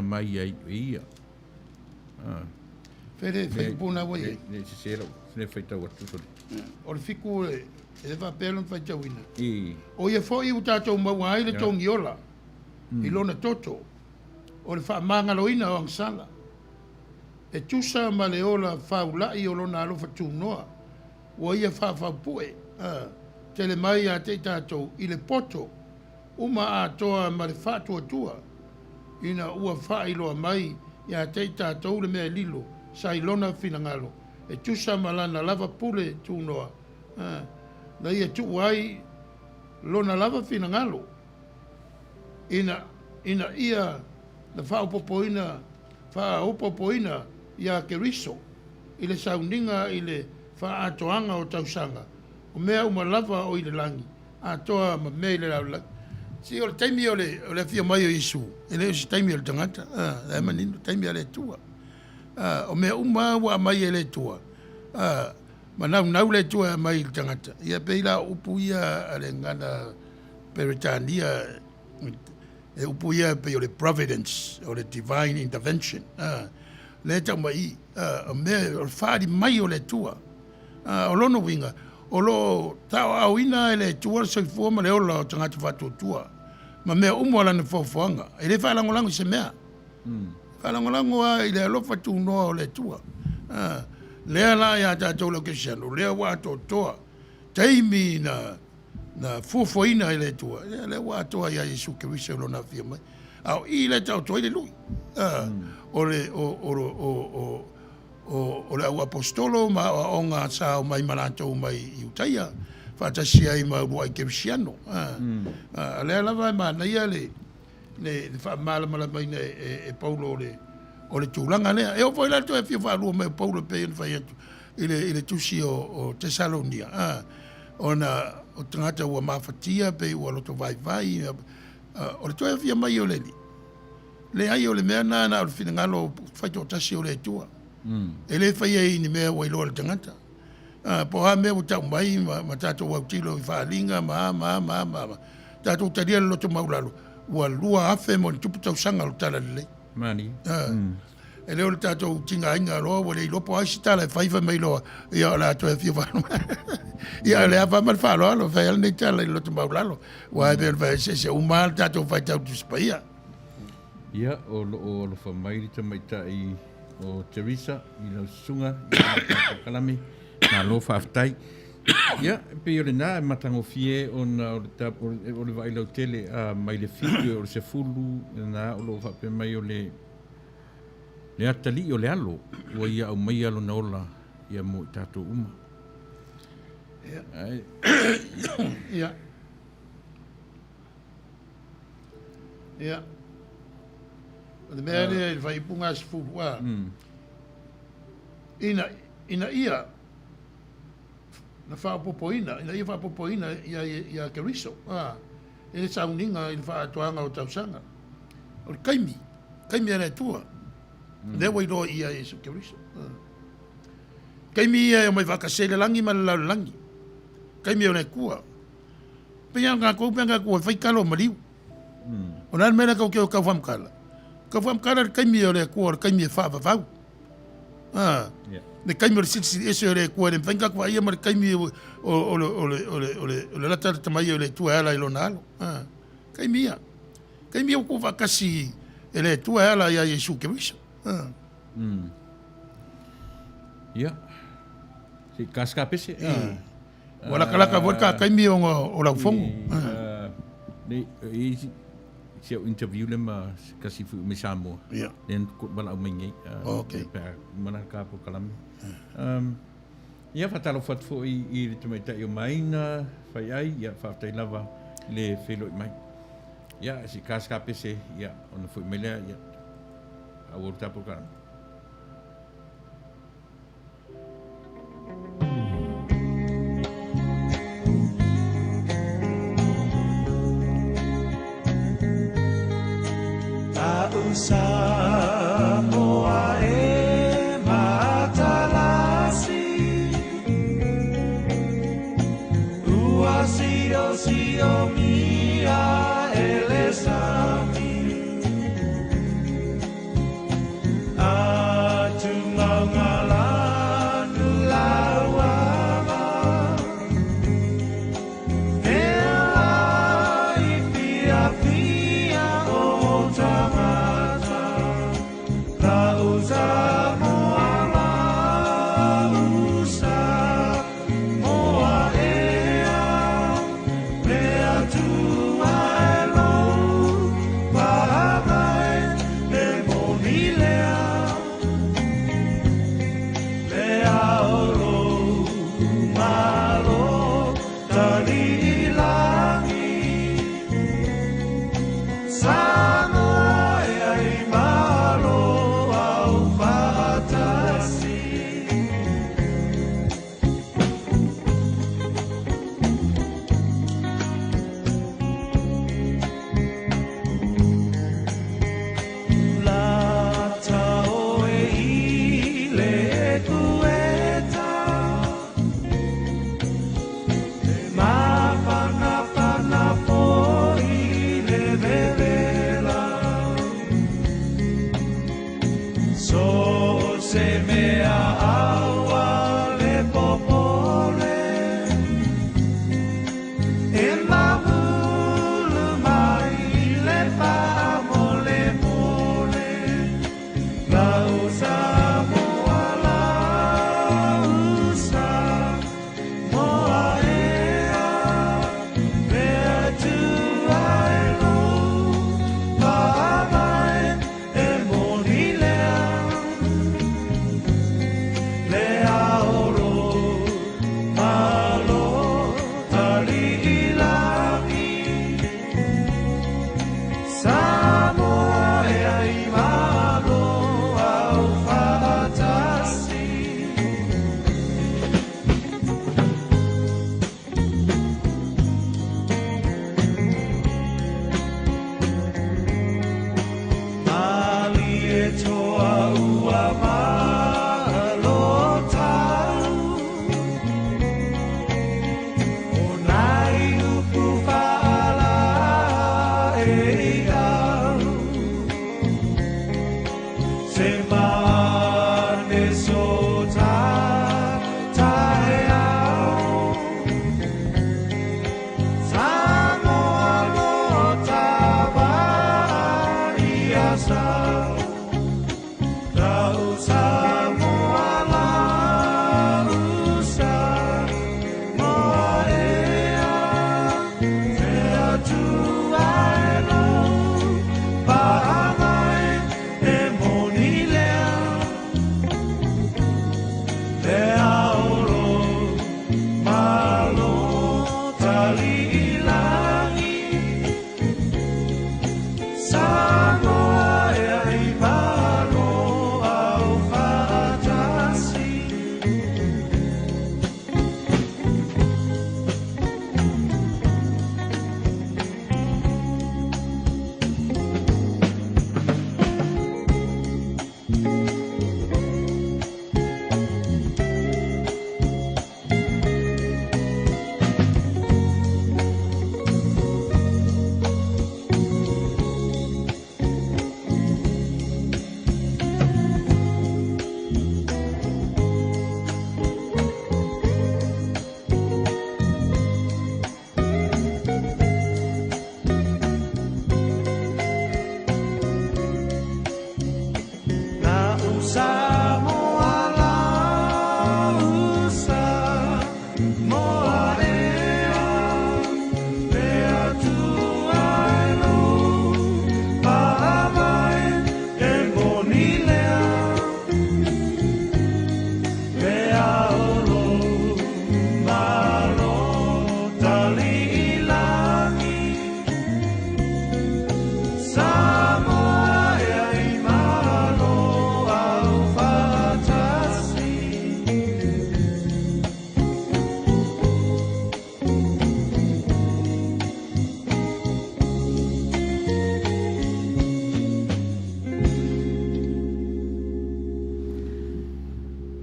mai ai ia. Fere puna wai. Ne se sela, ne faitau atu soli. O le fiku e va pelon fai tauina. O ia fo I utatou maua ai le tongi ola. I lona toto. O le whaamanga loina o angsala. E tusa ma le ola whaulai o lona alofa tūnoa. O ia whaapue. Tele mai a te tātou I le poto, uma a toa ma le whātua tua, ina ua whailoa mai I a te tātou le mea lilo, sa ilona whinangalo, e tusa malana lava pule tūnoa. Na ia tu ai lona lava whinangalo, ina ia na whaopopoina ia ke riso, I le sauninga I le whaatoanga o tausanga, o mea uma lava o I le langi, a toa ma mei le lau langi. Si o le taimi o le fia mai o Isu, e le o si taimi o le tangata, le manino, taimi o le tua. O mea uma wa mai e le tua. Ma nau le tua mai le tangata. Ia peila upu ia a le ngana Peritania, e upu ia pe o le providence, o le divine intervention. Le tau mai, o mea o le whaari mai o le tua. O lono winga, o lo tau au ina ele tua sa forma le ola o tangata whātua. Ma mea umwala ni whawhanga. E le whalangolango se mea. Whalangolango a I le alofa tūnoa o le tua. Lea la ia tātou lo ke siano. Lea wā tō toa. teimi na fuafuaina i le tua. Le ua atoa ia Iesu Keriso lo na fia mai. Au i le tau toi le lui. O le au apostolo ma o ngā sao mai manatou mai i utaia. Whātasi ai ma rua i Kerisiano. Le alawa ma na ia le whaamala mai e Paulo o le tūlanga lea. E o fai lato e fia whaalua mai Paulo pe en whai atu. I le tusi o Tesalonia. Ona o tangata ua mawhatia pe ua loto vai. O le toa fia mai o le li. Le ai o le mea nana o le fina ngalo whaito tasi o le tua. E le whai ei ni mea wailoa le tangata. Po ha mea o tau mai ma tato wau tilo i whaalinga ma. Tato taria le loto maulalo. Ua lua afe mo ni tupu tau sanga lo tala le. Mani. E leo le tato tinga inga loa wa le ilopo aisi tala e whaifa mai loa. Ia o la ato e fia whanu. Ia le afa mal whalo alo. Whai al nei tala i loto maulalo. Wa e bea whai se umal tato whai tau tuspaia. Ia o lo whamairi ta maitai o Teresa i lau sunga i kalami na lo whaftai. Ia, pe o le nā e matango fie o le vai lau tele mai le whiu o le se fulu nā o lo whape mai o le atali o le alo ua ia au mai alo na ola ia mo i tātou uma. Ia. Ia. Le mea le vai punga se fulu wa. Ina ia na whaapopoina, ina ia whaapopoina ia Keriso. E sauninga i whaatoanga o tausanga. O le kaimi ana tua. Le wairoa ia Iesu Keriso. Kaimi ia o mai whakasele langi ma le lau langi. Kaimi o ne kua. Pea ngā kua whaikalo mariu. O nāna mena kau keo kau whamkala. Kau whamkala le kaimi o le kua, le kaimi e whaavavau. Le kaimi o le sitisi ese o le kua, le mwhainga kua ia ma le kaimi o le lata tamai o le tua ala i lona alo. Kaimi ia. Kaimi o kua whakasi e le tua ala ia Iesu Keriso. Ia. Si kaska pese. Wala kalaka vodka kaimi o lau fongo. Se o interview le ma kasi fu me Samoa. Ia. Len ko bala o mengi. Okay. Mana ka po kalami. Ia fatalo fat fo i le tumaita i o maina fai ai ia fatai lava le felo i mai. Ia si kaska pese ia ona fo melea ia. A o tapo kalami. Samoa e matalasi Ua sio mia elesami Atu maungalanu lauama Ela i fia o tama Moa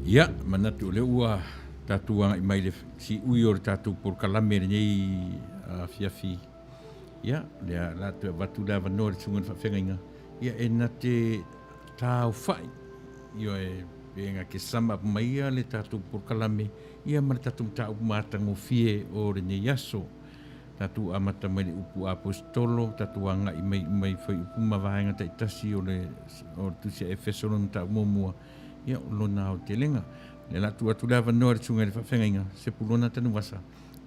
Ia, manatu le ua tatu anga i mai le si ui o le tatu por kalame nei fiafi. Ia, lea latu e watu lea wanoa le tungan whawhenga. Ia e na te tau whai. Ia e nga ke sama maia le tatu por kalame. Ia mana tatu mta upu mātango fie o le nei aso. Tatu amata mai le upu apostolo, tatu anga i mai whai upu mawahenga ta itasi o le tusia Efeso mta umomua. Ia o lona o te lenga. Le latu atu lea wanoa le tunga le whawhenga. Sepulona Tanuvasa.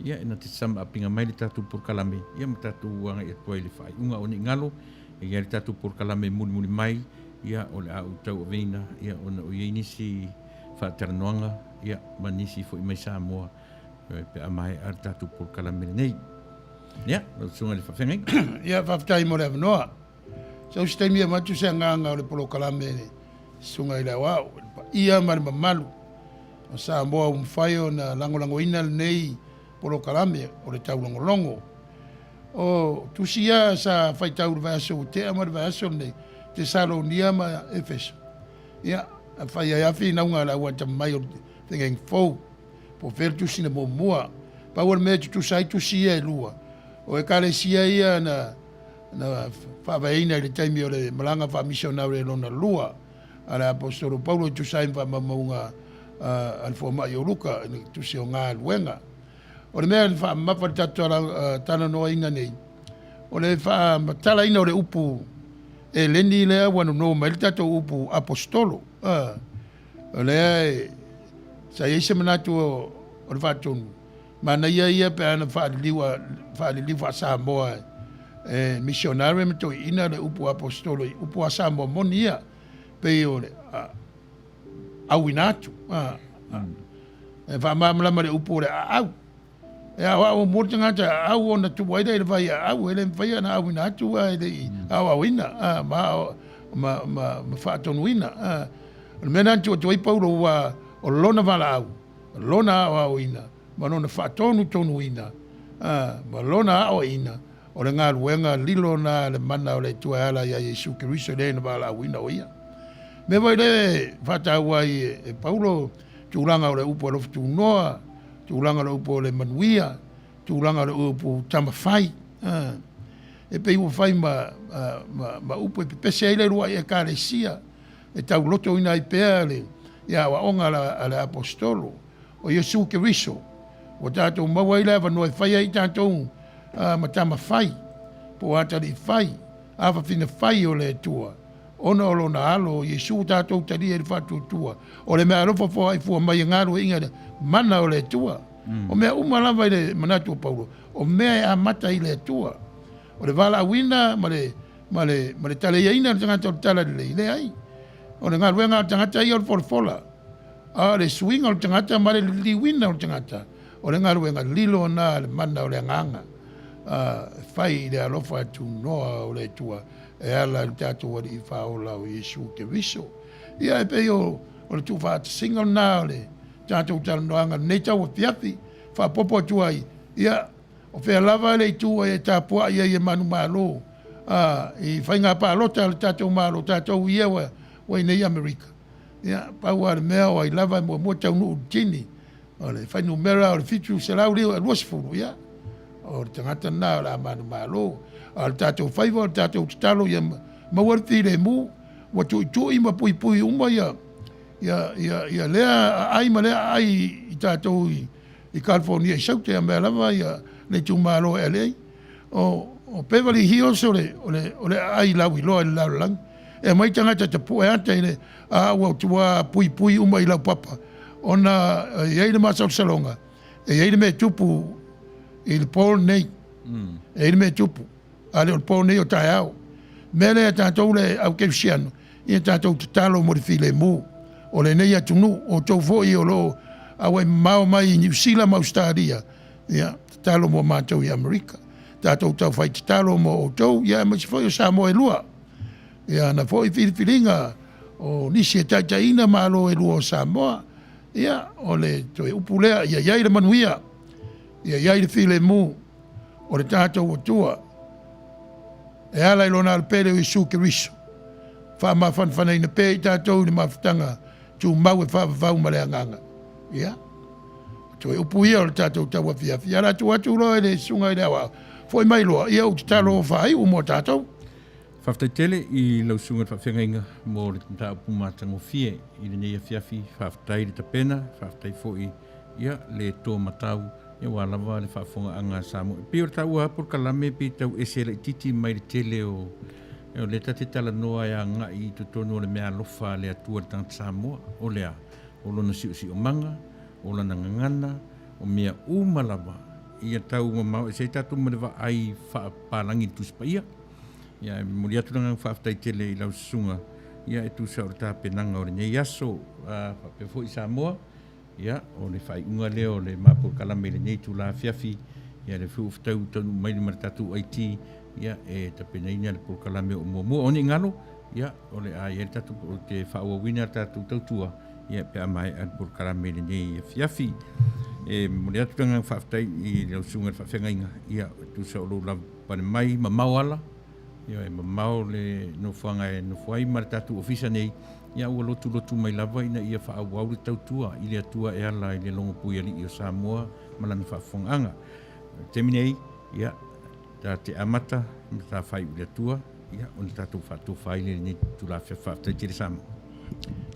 Ia e na te sama apinga mai le tatu por kalame. Ia ma tatu anga i atua i le whai. Unga o ni ngalo. Ia le tatu por kalame muli mai. Ia o le au tau aveina. Ia ona o iei nisi whaataranoanga. Ia ma nisi fo i mai Samoa. Pe amai ar tatu por kalame nei. Ia, o tunga le whawhenga. Ia whaftai mo le avanoa. Sau stemia matu se nganga o le polo kalame ne. Sunga i le wau. Ia ma le mamalu. O Samoa umwhaio na langolango ina nei polo kalame o le taulogologo. O tusia sa whaitau le vaso o te ama le vaso nei te Salonia ma Efeso. Ia, a whai ai awhi naunga la ua tamai o thingang fau. Po whel tusi na mua. Pau mea tutusai tusia e lua. O e kare sia ia na whawaina i le taimi o le malanga wha misionare e lona lua. Ale apostolo Paulo tusai wha mamaunga alfo mai o luka ni tusi o ngā luenga. O le mea wha mapa tatu tana noa inga nei. O le wha matala ina o le upu e leni lea wanu no mai tatu upu apostolo. O lea sa eise manatu o le whatonu. Mana ia pe ana wha Samoa missionare me toi ina le upu apostolo upu a Samoa monia pe o le awinatu. E wha mamlama le upu le au. E awa o mo tangata au ona tuwaida ele vai au ele vai na awinatu ele au awina ma whaatonu ina. Mena tu i Paulo wa o lona vala au. Lona au awina. Ma nona whaatonu tonu ina. Ma lona au ina. O le ngā ruenga lilo na le mana o le tuaala ia Yesu Kiriso le na vala awina o ia. Me vai le whatau ai e Paulo tūranga o le upo alofu tūnoa, tūranga o le upo le Manuia, tūranga o le upo tamawhai. E pei ua whai ma upo e pepese eile rua i e kāresia, e tau loto ina i pēa le, ia wa onga le apostolo, o Yesu Kiriso, o tātou maua i lewa noe whai ai tātou ma tamawhai, po atari whai, awa whina whai o le tua. Ona o lona alo, Yesu tātou tari e le whātua tua. O le mea rofa fo ai fua mai ngaro inga le mana o le tua. O mea umalawa i le manatu o Paulo. O mea e amata i le tua. O le wala awina, ma le tale iaina le tangata o le tala le ai. O le ngā ruenga o tangata i o le folafola. A le swinga o le tangata, ma le liwina o le tangata. O le ngā ruenga lilo na le mana o le nganga. Whai le alofa tu noa o le tua. E ala le tātou wari i whaola o Yesu Kiriso. Ia e pei o le tu whaata singa nā o le tātou tala noanga nei tau a piapi, whapopo tua i. Ia, o whea lava le tua e tāpua ia i e manu mālo. I whainga pālota le tātou mālo, tātou ia wa i nei Amerika. Ia, pau a le mea o ai lava mua tau nuu tini. O le whainu mera o le fitu se lau leo e luasifuru, ia. O le tangata nā o la manu mālo. Al tātou whaiva, al tātou tatalo, ia mawarti le mu, wa tui ma pui uma ia lea ai ma lea ai i tātou i California, i saute a mea lava ia le tu malo e lei. O Beverly Hills o le ai lau i loa i lau lang. E mai tangata ta pua ata i le a ua tua pui uma i lau papa. Ona iei le masau salonga, e iei le me tupu i le Paul nei, e iei le me tupu. Ale o po nei o tai au. Mele e tātou le au keusiano. I e tātou tatalo mo le file mu. O le nei atunu o tau fo i o lo au e mao mai i New Zealand ma Australia. Ia, tatalo mo mātou i Amerika. Tātou tau whai tatalo mo o tau. Ia, ma si fo i o Samoa e lua. Ia, na fo i whiriwhiringa o nisi e taitaina ma alo e lua o Samoa. Ia, o le toi upulea. Ia, iai le Manuia. Ia, iai le file mu. O le tātou o tua. E ala i lona al pere o Yesu Kiriso. Wha mawhanwhanei na pē i tātou ni mawhatanga tu mau e whaavau ma le anganga. Ia. Toi upu ia o le tātou taua fiafi. Ara tu atu loa e le sunga i le awa. Foi mai loa, ia o te talo o whai u mo tātou. Whaftaitele i lau sunga whawhengainga mō le tata upu mātango fie i le neia fiafi, whaftai le tapena, whaftai fōi ia le tō matau, ia wālawa le whaafonga anga Samoa. Pio le tau apur kalame pi tau ese le titi mai le tele o le tate tala noa ia ngai i tutonu o le mea lofa le atua le tangata Samoa, o lea, o lona si o manga, o lana ngangana, o mea umalawa, ia tau mamau, e se tatu malewa ai whaapalangi tuspa ia. Ia muri atu nanga whaaftai tele i lau sunga. Ia e tu sa o le tāpenanga o le nei aso whapefo i Samoa. Ia o le whaiunga leo le mapur kalame le nei tu la fiafi. Ia le whiuftau tonu mai le maritatu aiti. Ia e tapenaina le pur kalame o mua. O ni ngalo. Ia o le ai e tatu o te whaawawina tatu tautua. Ia pe amai al pur kalame le nei fiafi. E muri atu nanga whaaftai i lau sunga whawhengainga. Ia tu sa o lo la pane mai mamau ala. Ia e mamau le nofuanga e nofuai ma le tatu ofisa nei. Ia ua lotu mai lava ina ia whaawau le tautua. I le atua e ala i le longo pui ali i o Samoa ma lana whaafonganga. Temi nei, ia, ta te amata, ma ta whai u le atua. Ia, o le tatu whatu whai le nei tu la whaftai tiri Samoa.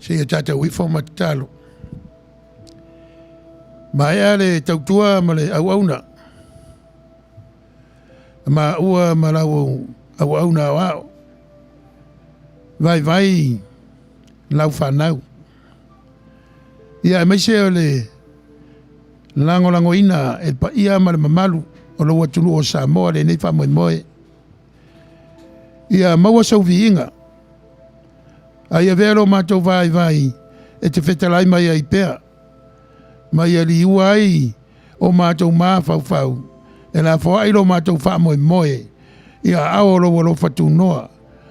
Se ia tātou i whau matalo. Ma ea le tautua ma le au-auna. Ma ua ma lau au na wao. Vai lau whanau. Ia mai se o le lango ina e pa ia ma le mamalu o lo watulu o Samoa le nei whamoe moe. Ia maua sau viinga. A ia vero mātou vai e te whetalai mai ai pēr. Mai a li uai o mātou maa fau. E la fo ai lo mātou whamoe moe. Ia ao lo fatu noa,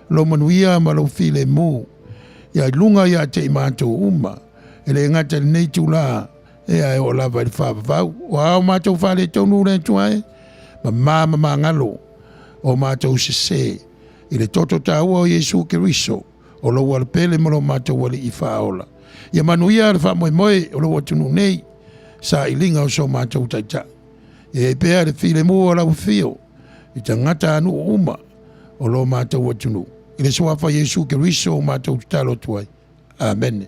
lo manuia ma lo file mu. Ia lunga ia te mātou uma, e le ngata nei tula, e ai o lava i whaavau. O ao mātou whale tonu ren tuae, ma ngalo, o mātou se, i le toto tāua o Yesu Keriso, o lo wale pele mo lo mātou wale i whaola. Ia manuia le whamoe moe, o lo watunu nei, sa ilinga o so mātou taita. E pēa le file mu o lau fio, i ta ngata anu uma o lo mātou atunu. I le soafa Yesu Keriso o mātou talo tuai. Amen.